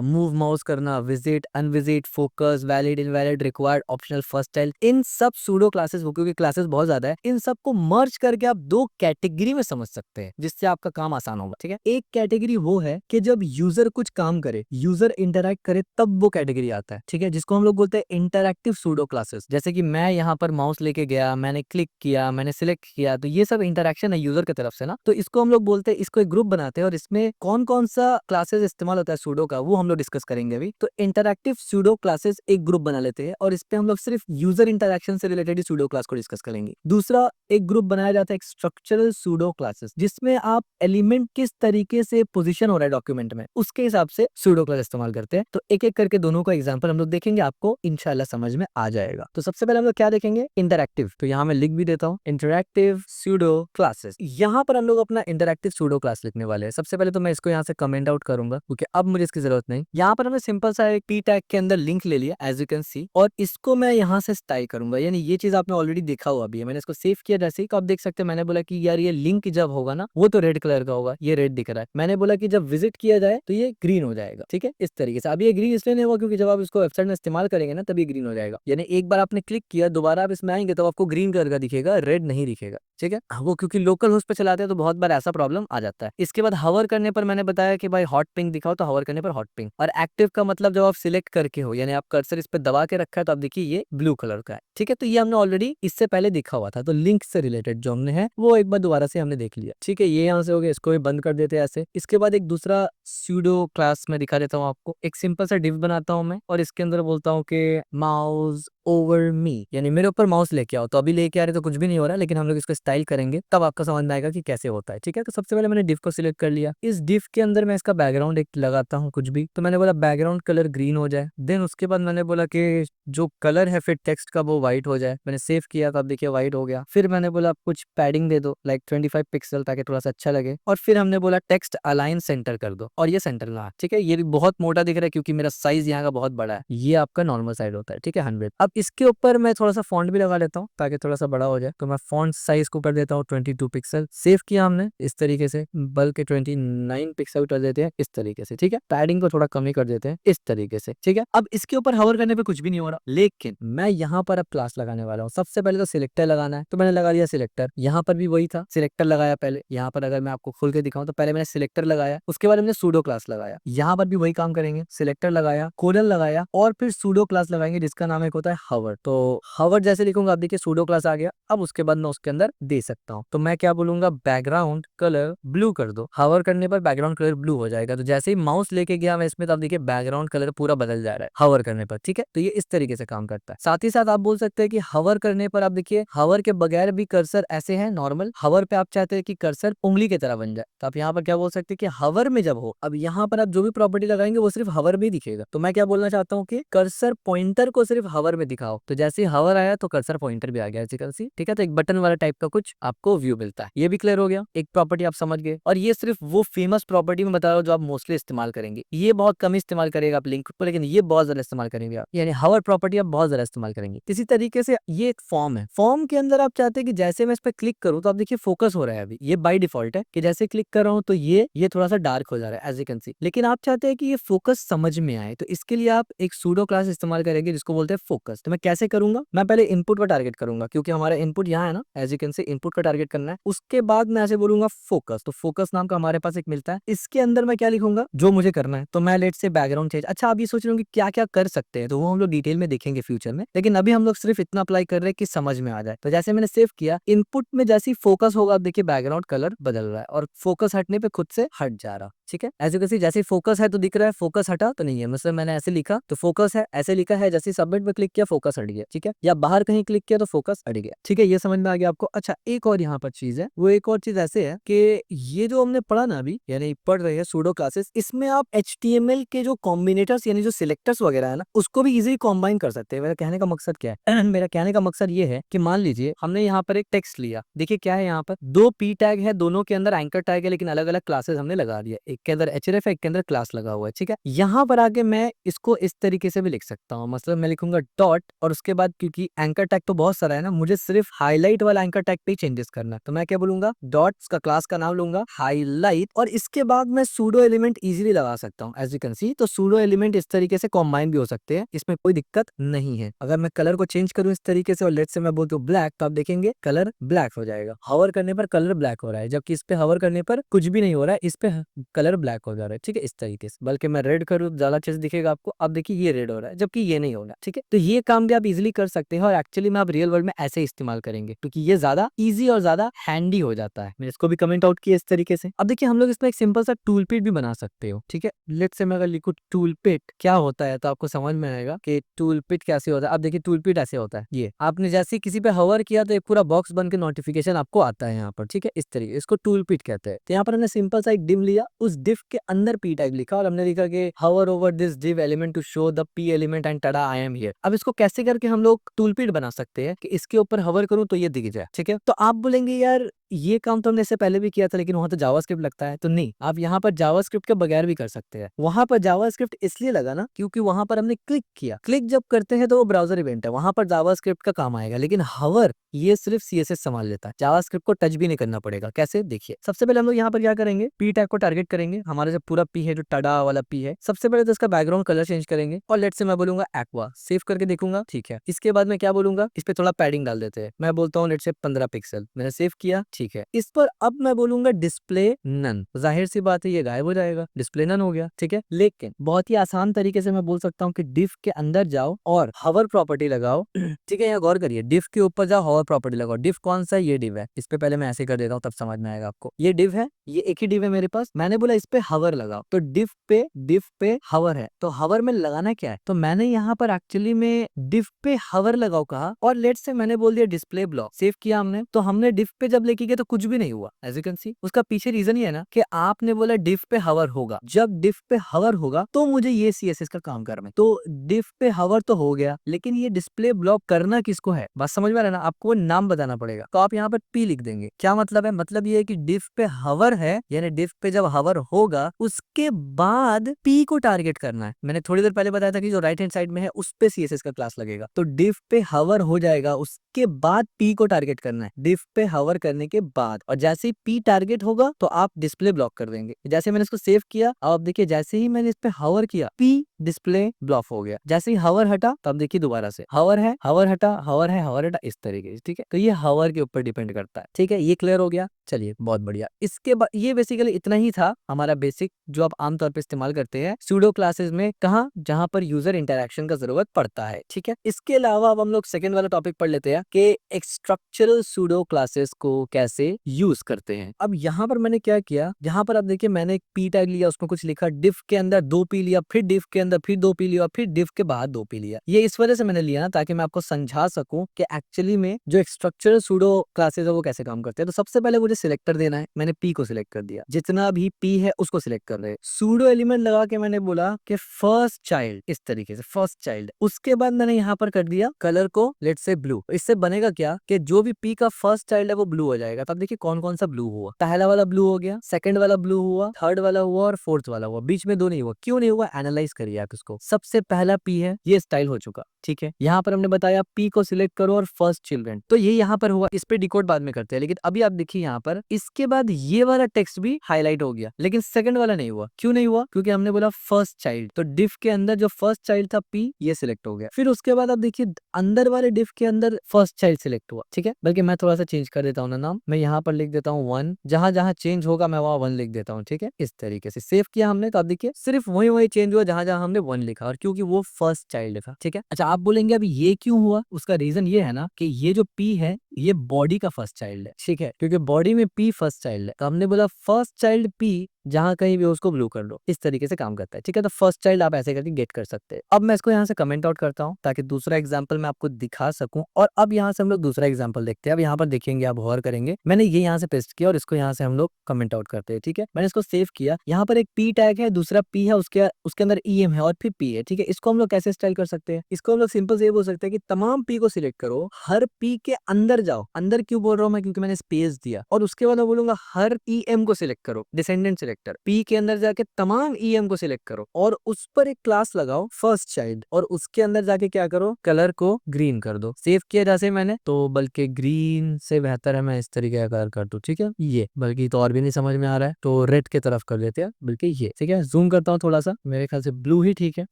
मूव माउस करना, visit unvisit, focus, valid invalid, required, optional, first child, इन सब सूडो क्लासेस, क्योंकि क्लासेस बहुत ज्यादा है, इन सबको मर्ज करके आप 2 कैटेगरी में समझ सकते हैं, जिससे आपका काम आसान होगा, ठीक है। एक कैटेगरी वो है कि जब यूजर कुछ काम करे, यूजर इंटरैक्ट करे, तब वो कैटेगरी आता है, ठीक है, जिसको हम लोग बोलते हैं इंटरैक्टिव सूडो क्लासेस। जैसे कि मैं यहाँ पर माउस लेके गया, मैंने क्लिक किया, मैंने सिलेक्ट किया, तो ये सब इंटरैक्शन यूजर की तरफ से ना, तो इसको हम लोग बोलते हैं, इसको एक ग्रुप बनाते हैं और इसमें कौन कौन सा क्लासेस इस्तेमाल होता है सूडो का, वो हम लोग डिस्कस करेंगे अभी। तो इंटरैक्टिव सूडो क्लासेस एक ग्रुप बना लेते हैं और इस पे हम लोग सिर्फ यूजर इंटरैक्शन से रिलेटेड सूडो क्लास को डिस्कस करेंगे। दूसरा एक ग्रुप बनाया जाता है स्ट्रक्चरल सूडो क्लासेस, जिसमें आप एलिमेंट किस तरीके से पोजीशन हो रहा है डॉक्यूमेंट में, उसके हिसाब से सूडो क्लास इस्तेमाल करते हैं। तो एक एक करके दोनों का एग्जांपल हम लोग देखेंगे, आपको इंशाल्लाह समझ में आ जाएगा। तो सबसे पहले हम लोग क्या देखेंगे, इंटरैक्टिव। तो यहाँ मैं लिख भी देता हूँ, इंटरैक्टिव सूडो क्लासेस। यहाँ पर हम लोग अपना इंटरैक्टिव सूडो क्लास लिखने वाले हैं। सबसे पहले तो मैं इसको यहाँ से कमेंट आउट करूंगा, क्योंकि अब मुझे इसकी जरूरत नहीं। यहाँ पर हमने सिंपल सा एक टी टैग के अंदर लिंक ले लिया, एज यू कैन सी, और इसको मैं यहाँ से स्टाइल करूंगा। यानी ये चीज आपने ऑलरेडी देखा हुआ अभी है, मैंने इसको सेव किया जैसे ही, तो आप देख सकते हैं मैंने बोला कि यार ये लिंक जब होगा ना, वो तो रेड कलर का होगा, ये रेड दिख रहा है। मैंने बोला कि जब विजिट किया जाए तो ये ग्रीन हो जाएगा, ठीक है, इस तरीके से। अब ये ग्रीन इसलिए नहीं होगा क्योंकि जब आप इसको वेबसाइट में इस्तेमाल करेंगे ना, तभी ग्रीन हो जाएगा। यानी एक बार आपने क्लिक किया, दोबारा आप इसमें आएंगे तो आपको ग्रीन कलर का दिखेगा, रेड नहीं दिखेगा, ठीक है। वो क्योंकि लोकल होस्ट पे चलाते हैं तो बहुत बार ऐसा प्रॉब्लम आ जाता है। इसके बाद हवर करने पर मैंने बताया कि भाई हॉट पिंक दिखाओ, तो हवर करने पर हॉट पिंक। और एक्टिव का मतलब जब आप सिलेक्ट करके हो, यानी आप कर्सर इस पे दबा के रखा है, तो आप देखिए ये ब्लू कलर का है, ठीक है। तो ये हमने ऑलरेडी इससे पहले देखा हुआ था, तो लिंक से रिलेटेड जो हमने है वो एक बार दोबारा से हमने देख लिया, ठीक है। ये यहाँ से हो गया, इसको भी बंद कर देते हैं ऐसे। इसके बाद एक दूसरा सूडो क्लास में दिखा देता हूँ आपको। एक सिंपल सा डिव बनाता हूँ मैं और इसके अंदर बोलता हूँ कि माउस ओवर मी, यानी मेरे ऊपर माउस लेके आओ। तो अभी लेके आ रहे तो कुछ भी नहीं हो रहा, लेकिन हम लोग इसको स्टाइल करेंगे तब आपको समझ में आएगा कि कैसे होता है। ठीक है, तो सबसे पहले मैंने डिव को सिलेक्ट कर लिया। इस डिव के अंदर मैं इसका बैकग्राउंड एक लगाता हूँ कुछ भी, तो मैंने बोला बैकग्राउंड कलर ग्रीन हो जाए। देन उसके बाद मैंने बोला कि जो कलर है फिर टेक्स्ट का वो व्हाइट हो जाए। मैंने सेव किया तो अब देखिए व्हाइट हो गया। फिर मैंने बोला कुछ पैडिंग दे दो लाइक 25 पिक्सल ताकि थोड़ा सा अच्छा लगे। और फिर हमने बोला टेक्स्ट अलाइन सेंटर कर दो, और ये सेंटर ना। ठीक है, ये भी बहुत मोटा दिख रहा है क्योंकि मेरा साइज यहाँ का बहुत बड़ा है। ये आपका नॉर्मल साइज होता है। ठीक है, 100। अब इसके ऊपर मैं थोड़ा सा फॉन्ट भी लगा लेता हूँ ताकि थोड़ा सा बड़ा हो जाए। तो मैं फॉन्ट साइज को कर देता हूँ 22 पिक्सल। सेव किया हमने इस तरीके से, बल्कि 29 पिक्सल कर देते हैं इस तरीके से। ठीक है, पैडिंग को थोड़ा कम ही कर देते हैं इस तरीके से। ठीक है, अब इसके ऊपर हवर करने पे कुछ भी नहीं हो रहा, लेकिन मैं यहाँ पर अब क्लास लगाने वाला हूँ। सबसे पहले तो सिलेक्टर लगाना है, तो मैंने लगा दिया सिलेक्टर। यहाँ पर भी वही था, सिलेक्टर लगाया पहले। यहाँ पर अगर मैं आपको खोल के दिखाऊं तो पहले मैंने सिलेक्टर लगाया, उसके बाद हमने सूडो क्लास लगाया। यहाँ पर भी वही काम करेंगे, सिलेक्टर लगाया, कोलन लगाया, और फिर सूडो क्लास लगाएंगे जिसका नाम एक होता है हवर। तो हवर जैसे लिखूंगा, आप देखिए सूडो क्लास आ गया। अब उसके बाद मैं उसके अंदर दे सकता हूँ। तो मैं क्या बोलूंगा, बैकग्राउंड कलर ब्लू कर दो। हवर करने पर बैकग्राउंड कलर ब्लू हो जाएगा। तो जैसे ही माउस लेके गया मैं इसमें, तो आप देखिए बैकग्राउंड कलर पूरा बदल जा रहा है हवर करने पर। ठीक है, तो ये इस तरीके से काम करता है। साथ ही साथ आप बोल सकते हैं कि हवर करने पर आप देखिए हवर के बगैर भी कर्सर ऐसे है नॉर्मल। हवर पे आप चाहते हैं कि कर्सर उंगली की तरह बन जाए, तो आप यहाँ पर क्या बोल सकते हैं कि हवर में जब हो, अब यहाँ पर आप जो भी प्रॉपर्टी लगाएंगे वो सिर्फ हवर में दिखेगा। तो मैं क्या बोलना चाहता हूँ कि कर्सर पॉइंटर को सिर्फ हवर में दिखाओ। तो जैसे ही हवर आया तो कर्सर पॉइंटर भी आ गया ऐसी सी। ठीक है, तो एक बटन वाला टाइप का कुछ आपको व्यू मिलता है। ये भी क्लियर हो गया, एक प्रॉपर्टी आप समझ गए। और ये सिर्फ वो फेमस प्रॉपर्टी में बता रहा हूँ जो आप मोस्टली इस्तेमाल करेंगे। ये बहुत कम इस्तेमाल करेगा आप लिंक को, लेकिन ये बहुत ज्यादा इस्तेमाल करेंगे आप, यानी हवर प्रॉपर्टी आप बहुत ज्यादा इस्तेमाल करेंगे। इसी तरीके से ये एक फॉर्म है। फॉर्म के अंदर आप चाहते हैं कि जैसे मैं इस पर क्लिक करूं तो आप देखिए फोकस हो रहा है। अभी ये बाय डिफॉल्ट है कि जैसे क्लिक कर रहा हूं तो ये थोड़ा सा डार्क हो जा रहा है एज यू कैन सी, लेकिन आप चाहते हैं कि ये फोकस समझ में आए, तो इसके लिए आप एक सूडो क्लास इस्तेमाल करेंगे जिसको बोलते हैं फोकस। तो मैं कैसे करूंगा, मैं पहले इनपुट पर टारगेट करूंगा क्योंकि हमारा इनपुट यहाँ है ना, as you can see input का टारगेट करना है। उसके बाद मैं ऐसे बोलूंगा फोकस। तो फोकस नाम का हमारे पास एक मिलता है, इसके अंदर मैं क्या लिखूंगा जो मुझे करना है। तो मैं लेट से बैकग्राउंड चेंज, अच्छा आप ये सोच रहे हो कि क्या क्या कर सकते हैं, तो वो हम लोग डिटेल में देखेंगे फ्यूचर में, लेकिन अभी हम लोग सिर्फ इतना अप्लाई कर रहे हैं कि समझ में आ जाए। तो जैसे मैंने सेव किया, इनपुट में जैसे ही फोकस होगा आप देखिए बैकग्राउंड कलर बदल रहा है, और फोकस हटने पे खुद से हट जा रहा। ठीक है, ऐसे कैसे, जैसे फोकस है तो दिख रहा है, फोकस हटा तो नहीं है। मतलब मैंने ऐसे लिखा तो फोकस है, ऐसे लिखा है, जैसे सबमिट पे क्लिक किया फोकस हट गया। ठीक है, या बाहर कहीं क्लिक किया तो फोकस हट गया। ठीक है, ये समझ में आ गया आपको। अच्छा एक और यहाँ पर चीज है, वो एक और चीज ऐसे है कि ये जो हमने पढ़ा ना अभी, यानी पढ़ रहे हैं सूडो क्लासेस, इसमें आप HTML के जो कॉम्बिनेटर्स यानी जो सिलेक्टर्स वगैरह है ना, उसको भी इजीली कॉम्बाइन कर सकते हैं। मेरा कहने का मकसद क्या है मेरा कहने का मकसद ये है कि मान लीजिए हमने यहाँ पर एक टेक्स्ट लिया, देखिए क्या है, यहाँ पर दो पी टैग है, दोनों के अंदर एंकर टैग है, लेकिन अलग अलग क्लासेस हमने लगा दिया। एक के अंदर href है, एक के अंदर क्लास लगा हुआ है। ठीक है, यहाँ पर आगे मैं इसको इस तरीके से भी लिख सकता हूँ। मतलब मैं लिखूंगा डॉट, और उसके बाद क्योंकि एंकर टैग तो बहुत सारा है ना, मुझे सिर्फ हाईलाइट वाला एंकर टैग पे ही चेंजेस करना है। तो मैं क्या बोलूंगा, डॉट्स का क्लास का नाम लूंगा हाईलाइट, और इसके बाद मैं सूडो एलिमेंट इजीली लगा सकता हूँ एज यू कैन सी। तो सूडो एलिमेंट इस तरीके से कॉम्बाइन भी हो सकते हैं, इसमें कोई दिक्कत नहीं है। अगर मैं कलर को चेंज करूँ इस तरीके से, और लेट से मैं बोलता हूँ ब्लैक, तो आप देखेंगे कलर ब्लैक हो जाएगा। हवर करने पर कलर ब्लैक हो रहा है, जबकि इस पे हवर करने पर कुछ भी नहीं हो रहा है, इस पे कलर ब्लैक हो जा रहा है। ठीक है, इस तरीके से, बल्कि मैं रेड करूँ ज्यादा अच्छे से दिखेगा आपको। अब देखिए ये रेड हो रहा है जबकि ये नहीं हो रहा है। ठीक है, तो ये काम भी आप इजिली कर सकते हैं, और एक्चुअली में आप रियल वर्ल्ड में ऐसे इस्तेमाल करेंगे क्योंकि ये ज्यादा इजी और ज्यादा हैंडी हो जाता है। मैंने इसको भी कमेंट आउट किया इस तरीके से। अब देखिए हम लोग इसमें एक सिंपल सा टूल पिट भी बना सकते हो। ठीक है, लेट से मैं अगर लिखूं टूल पिट क्या होता है, तो आपको समझ में आएगा कि टूल पिट कैसे होता है। अब देखिए टूल पिट ऐसे होता है, ये आपने जैसे किसी पे हवर किया तो एक पूरा बॉक्स बन के नोटिफिकेशन आपको आता है यहाँ पर। ठीक है, इस तरीके, इसको टूल पिट कहते हैं। तो यहाँ पर हमने सिंपल सा एक डिव लिया, उस डिव के अंदर पी टैग लिखा, और हमने लिखा कि hover over this div element to show the p element and tada I am here. अब इसको कैसे करके हम लोग टूल पिट बना सकते हैं कि इसके ऊपर हवर करूं तो ये दिख जाए। ठीक है, तो आप बोलेंगे यार ये काम तो हमने इससे पहले भी किया था, लेकिन वहां तो जावास्क्रिप्ट लगता है। तो नहीं, आप यहाँ पर जावास्क्रिप्ट के बगैर भी कर सकते हैं। वहां पर जावास्क्रिप्ट इसलिए लगा ना क्योंकि वहां पर हमने क्लिक किया, क्लिक जब करते हैं तो वो ब्राउजर इवेंट है, वहां पर जावास्क्रिप्ट का काम आएगा, लेकिन हवर ये सिर्फ CSS संभाल लेता है, जावास्क्रिप्ट को टच भी नहीं करना पड़ेगा। कैसे, देखिए सबसे पहले हम लोग यहाँ पर क्या करेंगे, पी टैग को टारगेट करेंगे। हमारा जो पूरा पी है, जो टडा वाला पी है, सबसे पहले तो इसका बैकग्राउंड कलर चेंज करेंगे, और लेट से मैं बोलूंगा एक्वा, सेव करके देखूंगा। ठीक है, इसके बाद मैं क्या बोलूंगा, इस पे थोड़ा पैडिंग डाल देते हैं। मैं बोलता हूँ लेट से 15 पिक्सल, मैंने सेव किया। ठीक है। इस पर अब मैं बोलूंगा डिस्प्ले नन, जाहिर सी बात है ये गायब हो जाएगा, डिस्प्ले नन हो गया, ठीक है। लेकिन बहुत ही आसान तरीके से मैं बोल सकता हूँ कि डिफ के अंदर जाओ और हवर प्रॉपर्टी लगाओ ठीक है। यहाँ गौर करिए, डिफ के ऊपर जाओ, हवर प्रॉपर्टी लगाओ। डिफ कौन सा है? ये डिव है। इस पे पहले मैं ऐसे कर देता हूँ, तब समझ में आएगा आपको। ये डिव है, ये एक ही डिव है मेरे पास। मैंने बोला इस पे हवर लगाओ, तो डिफ पे हवर है, तो हवर में लगाना क्या है? तो मैंने यहाँ पर एक्चुअली में डिफ पे हवर लगाओ कहा, और लेट से मैंने बोल दिया डिस्प्ले ब्लॉक। सेव किया हमने, तो हमने डिफ पे जब लेके गए तो कुछ भी नहीं हुआ, एज यू कैन सी। उसका पीछे रीजन ये है ना कि आपने बोला डिफ पे हवर होगा। जब डिफ पे हवर होगा तो मुझे ये सीएसएस का काम करना है। तो डिफ पे हवर तो हो गया, लेकिन ये डिस्प्ले ब्लॉक करना किसको है? बात समझ में आ रहा है ना? आपको नाम बताना पड़ेगा। तो आप यहाँ पर पी लिख देंगे। क्या मतलब है? मतलब ये है कि डिफ पे हवर है, यानी डिफ पे जब हवर होगा उसके बाद पी को टारगेट करना है। मैंने थोड़ी देर पहले बताया था कि जो राइट हैंड साइड में है उस पे सीएसएस का क्लास लगेगा। तो डिफ पे हवर हो जाएगा, उसके बाद पी को टारगेट करना है, डिफ पे हवर करने के बाद। और जैसे ही पी टारगेट होगा तो आप डिस्प्ले ब्लॉक कर देंगे। जैसे मैंने इसको सेव किया, अब देखिए जैसे ही मैंने इस पे हवर किया, पी डिस्प्ले ब्लॉक हो गया। जैसे ही हवर हटा, तब देखिए दोबारा से हवर है, हवर हटा, हवर है, हवर हटा, इस तरीके से, ठीक है। तो ये हवर के ऊपर डिपेंड करता है, ठीक है। ये क्लियर हो गया? चलिए, बहुत बढ़िया। इसके बाद ये बेसिकली इतना ही था हमारा बेसिक, जो आप आमतौर पे इस्तेमाल करते हैं सूडो क्लासेस में। कहाँ? जहां पर यूजर इंटरेक्शन का जरूरत पड़ता है, ठीक है। इसके अलावा अब हम लोग सेकंड वाला टॉपिक पढ़ लेते हैं कि स्ट्रक्चरल सूडो क्लासेस को कैसे यूज करते हैं। अब यहाँ पर मैंने क्या किया, यहाँ पर आप देखिए मैंने एक पी टैग लिया, उसमें कुछ लिखा, डिफ के अंदर 2 पी लिया, फिर डिफ के अंदर फिर 2 पी लिया, फिर डिफ के बाहर 2 पी लिया। ये इस वजह से मैंने लिया ना, ताकि मैं आपको समझा सकूं कि एक्चुअली में जो स्ट्रक्चरल सूडो क्लासेस है वो कैसे काम करते हैं। तो सबसे पहले मुझे सिलेक्टर देना है, मैंने पी को सिलेक्ट कर दिया। जितना भी पी है उसको सिलेक्ट कर रहे हैं। सूडो एलिमेंट लगा के मैंने बोला कि फर्स्ट चाइल्ड, इस तरीके से फर्स्ट चाइल्ड। उसके बाद मैंने यहाँ पर कर दिया कलर को लेट्स से ब्लू। इससे बनेगा क्या कि जो भी पी का फर्स्ट चाइल्ड है वो ब्लू हो जाएगा। तब देखिए कौन कौन सा ब्लू हुआ। पहला वाला ब्लू हो गया, सेकंड वाला ब्लू हुआ, थर्ड वाला हुआ और फोर्थ वाला हुआ। बीच में 2 नहीं हुआ। क्यों नहीं हुआ? एनालाइज करिए आप इसको। सबसे पहला पी है, ये स्टाइल हो चुका, ठीक है। यहाँ पर हमने बताया पी को सिलेक्ट करो और फर्स्ट चिल्ड्रन, तो ये यहाँ पर हुआ। इस पे डिकोड बाद में करते हैं, लेकिन अभी आप देखिए यहाँ पर इसके बाद ये वाला टेक्स्ट भी हाईलाइट हो गया, लेकिन सेकंड वाला नहीं हुआ। क्यों नहीं हुआ? क्योंकि हमने बोला फर्स्ट चाइल्ड। तो डिफ के अंदर जो फर्स्ट चाइल्ड था पी, ये सिलेक्ट हो गया। फिर उसके बाद आप देखिए अंदर वाले डिफ के अंदर फर्स्ट चाइल्ड सिलेक्ट हुआ, ठीक है। बल्कि मैं थोड़ा सा चेंज कर देता हूँ ना नाम, मैं यहाँ पर लिख देता हूँ 1। जहां जहां चेंज होगा मैं वहां 1 लिख देता हूँ, ठीक है। इस तरीके से सेव किया हमने, तो आप देखिए सिर्फ वही चेंज हुआ जहां जहां हमने 1 लिखा, और क्योंकि वो फर्स्ट चाइल्ड था, ठीक है। अच्छा, आप बोलेंगे अभी ये क्यों हुआ? उसका रीजन ये है ना कि ये जो पी है ये बॉडी का फर्स्ट चाइल्ड है, ठीक है, क्योंकि बॉडी में पी फर्स्ट चाइल्ड है। तो हमने बोला फर्स्ट चाइल्ड पी, जहां कहीं भी उसको ब्लू कर दो। इस तरीके से काम करता है, ठीक है। तो फर्स्ट चाइल्ड आप ऐसे करके गेट कर सकते हैं। अब मैं इसको यहाँ से कमेंट आउट करता हूँ ताकि दूसरा एग्जांपल मैं आपको दिखा सकूं। और अब यहाँ से हम लोग दूसरा एग्जांपल देखते हैं। अब यहाँ पर देखेंगे आप गौर करेंगे, मैंने ये यहाँ से पेस्ट किया और इसको यहाँ से हम लोग कमेंट आउट करते हैं, ठीक है। मैंने इसको सेव किया। यहाँ पर एक पी टैग है, दूसरा पी है, उसके अंदर ईएम है और फिर पी है, ठीक है। इसको हम लोग कैसे स्टाइल कर सकते हैं? इसको हम लोग सिंपल से ये बोल सकते हैं कि तमाम पी को सिलेक्ट करो, हर पी के अंदर जाओ। अंदर क्यों बोल रहा हूँ मैं? क्योंकि मैंने स्पेस दिया। और उसके बाद मैं बोलूंगा हर ईएम को सिलेक्ट करो, डिसेंडेंट सिलेक्टर। पी के अंदर जाके तमाम ईएम को सिलेक्ट करो और उस पर एक क्लास लगाओ फर्स्ट चाइल्ड, और उसके अंदर जाके क्या करो, कलर को ग्रीन कर दो। सेव किया जैसे मैंने, तो बल्कि ग्रीन से बेहतर है मैं इस तरीके का कलर कर दूं, ठीक है। ये बल्कि तो और भी नहीं समझ में आ रहा है, तो रेड की तरफ कर लेते हैं, बल्कि ये, ठीक है। जूम करता हूँ थोड़ा सा, मेरे ख्याल से ब्लू ही ठीक है।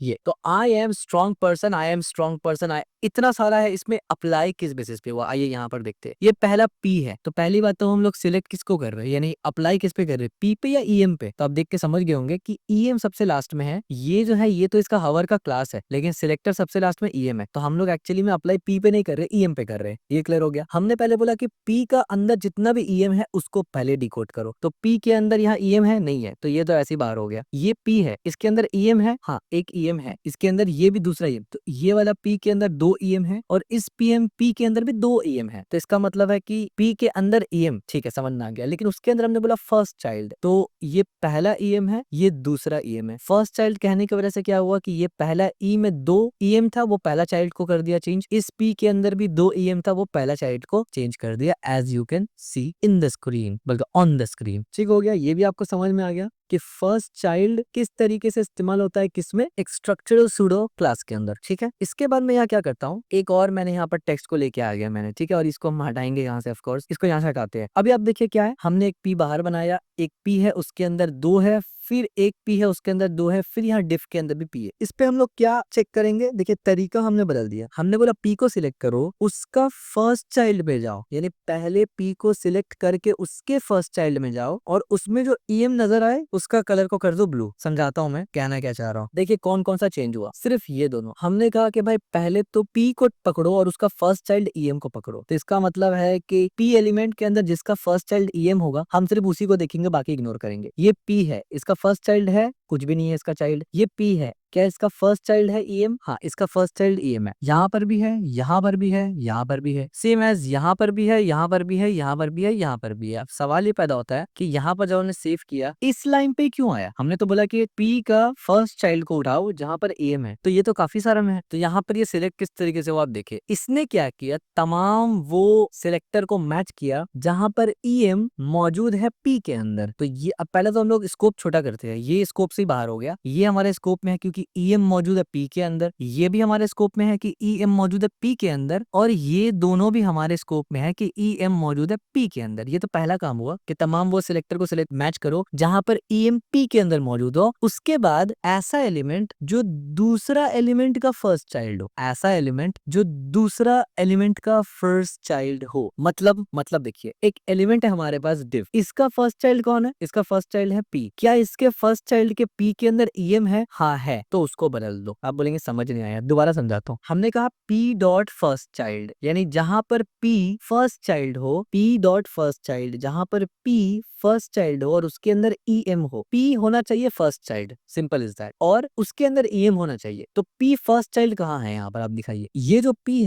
ये तो I am strong person, I am strong person, इतना सारा है। इसमें अप्लाई किस बेसिस पे हुआ, आइए यहाँ पर देखते हैं। ये पहला पी है, तो पहली बात तो हम लोग सिलेक्ट किसको कर रहे हैं, यानी अप्लाई किस पे कर रहे हैं, पी पे या ईएम पे? तो आप देख के समझ गए होंगे कि ईएम सबसे लास्ट में है। ये जो है ये तो इसका हवर का क्लास है, लेकिन सिलेक्टर सबसे लास्ट में ईएम है। तो हम लोग एक्चुअली में अप्लाई पी पे नहीं कर रहे, ईएम पे कर रहे हैं। ये क्लियर हो गया? हमने पहले बोला कि पी का अंदर जितना भी ईएम है उसको पहले डिकोड करो। तो पी के अंदर यहाँ ईएम है नहीं है, तो ये तो ऐसे ही बाहर हो गया। ये पी है, इसके अंदर ईएम है, हाँ एक ईएम है, इसके अंदर ये भी दूसरा ईएम। तो ये वाला पी के अंदर 2 ईएम है और इस पीएम पी के अंदर भी 2 ईएम है। तो इसका मतलब है कि पी के अंदर ईएम, ठीक है, समझ में आ गया। लेकिन उसके अंदर हमने बोला फर्स्ट चाइल्ड, तो ये पहला ईएम है, ये दूसरा ईएम है। फर्स्ट चाइल्ड कहने की वजह से क्या हुआ कि ये पहला ई में 2 ईएम था, वो पहला चाइल्ड को कर दिया चेंज। इस पी के अंदर भी 2 ईएम था, वो पहला चाइल्ड को चेंज कर दिया, as you can see in the screen, बल्कि ऑन द स्क्रीन। ठीक हो गया? ये भी आपको समझ में आ गया कि फर्स्ट चाइल्ड किस तरीके से इस्तेमाल होता है, किसमें, एक स्ट्रक्चरल सूडो क्लास के अंदर, ठीक है। इसके बाद मैं यहाँ क्या करता हूँ, एक और मैंने यहाँ पर टेक्स्ट को लेके आ गया मैंने, ठीक है, और इसको हम हटाएंगे यहाँ से, ऑफ कोर्स इसको यहाँ से हटाते हैं। अभी आप देखिए क्या है, हमने एक पी बाहर बनाया, एक पी है उसके अंदर 2 है, फिर एक पी है उसके अंदर 2 है, फिर यहाँ डिफ के अंदर भी पी है। इस पे हम लोग क्या चेक करेंगे, देखिए तरीका हमने बदल दिया। हमने बोला पी को सिलेक्ट करो, उसका फर्स्ट चाइल्ड पे जाओ, यानी पहले पी को सिलेक्ट करके उसके फर्स्ट चाइल्ड में जाओ और उसमें जो ईएम नजर आए उसका कलर को कर दो ब्लू। समझाता हूं मैं कहना क्या चाह रहा हूँ। देखिए कौन कौन सा चेंज हुआ, सिर्फ ये दोनों। हमने कहा कि भाई पहले तो पी को पकड़ो और उसका फर्स्ट चाइल्ड ईएम को पकड़ो, तो इसका मतलब है कि पी एलिमेंट के अंदर जिसका फर्स्ट चाइल्ड ईएम होगा हम सिर्फ उसी को देखेंगे, बाकी इग्नोर करेंगे। ये पी है, इसका फर्स्ट चाइल्ड है, कुछ भी नहीं है इसका चाइल्ड। ये पी है, क्या इसका फर्स्ट चाइल्ड है ईएम? हाँ, इसका फर्स्ट चाइल्ड ईएम है। यहाँ पर भी है, यहाँ पर भी है, यहाँ पर भी है, सेम एज यहाँ पर भी है, यहाँ पर भी है, यहाँ पर भी है, यहाँ पर भी है। अब सवाल ये पैदा होता है कि यहाँ पर जब हमने सेव किया इस लाइन पे क्यों आया? हमने तो बोला कि पी का फर्स्ट चाइल्ड को उठाओ जहाँ पर ईएम है, तो ये तो काफी सारा में है, तो यहाँ पर ये सिलेक्ट किस तरीके से वो आप देखिए। इसने क्या किया, तमाम वो सिलेक्टर को मैच किया जहां पर ईएम मौजूद है पी के अंदर। तो ये अब पहले तो हम लोग स्कोप छोटा करते हैं, ये स्कोप से ही बाहर हो गया, ये हमारे स्कोप में है क्योंकि ईएम मौजूद है पी के अंदर। ये भी हमारे स्कोप में है कि ईएम मौजूद है पी के अंदर, और ये दोनों भी हमारे स्कोप में है कि ईएम मौजूद है पी के अंदर। ये तो पहला काम हुआ कि तमाम वो सिलेक्टर को सिलेक्ट मैच करो जहां पर ईएम पी के अंदर मौजूद हो। उसके बाद ऐसा एलिमेंट जो दूसरा एलिमेंट का फर्स्ट चाइल्ड हो, ऐसा एलिमेंट जो दूसरा एलिमेंट का फर्स्ट चाइल्ड हो। मतलब देखिए एक एलिमेंट है हमारे पास डिफ, इसका फर्स्ट चाइल्ड कौन है? इसका फर्स्ट चाइल्ड है पी। क्या इसके फर्स्ट चाइल्ड के पी के अंदर ईएम है? हाँ है, तो उसको बदल दो। आप बोलेंगे समझ नहीं आया, दोबारा समझाता हूँ। हमने कहा पी डॉट फर्स्ट चाइल्ड, यानी जहां पर पी फर्स्ट चाइल्ड हो, पी डॉट फर्स्ट चाइल्ड, जहां पर पी फर्स्ट चाइल्ड हो और उसके अंदर ईएम हो। पी होना चाहिए first child, simple is that, और उसके अंदर ईएम होना चाहिए। तो पी फर्स्ट चाइल्ड कहाँ है? यहाँ पर आप दिखाइए, ये जो पी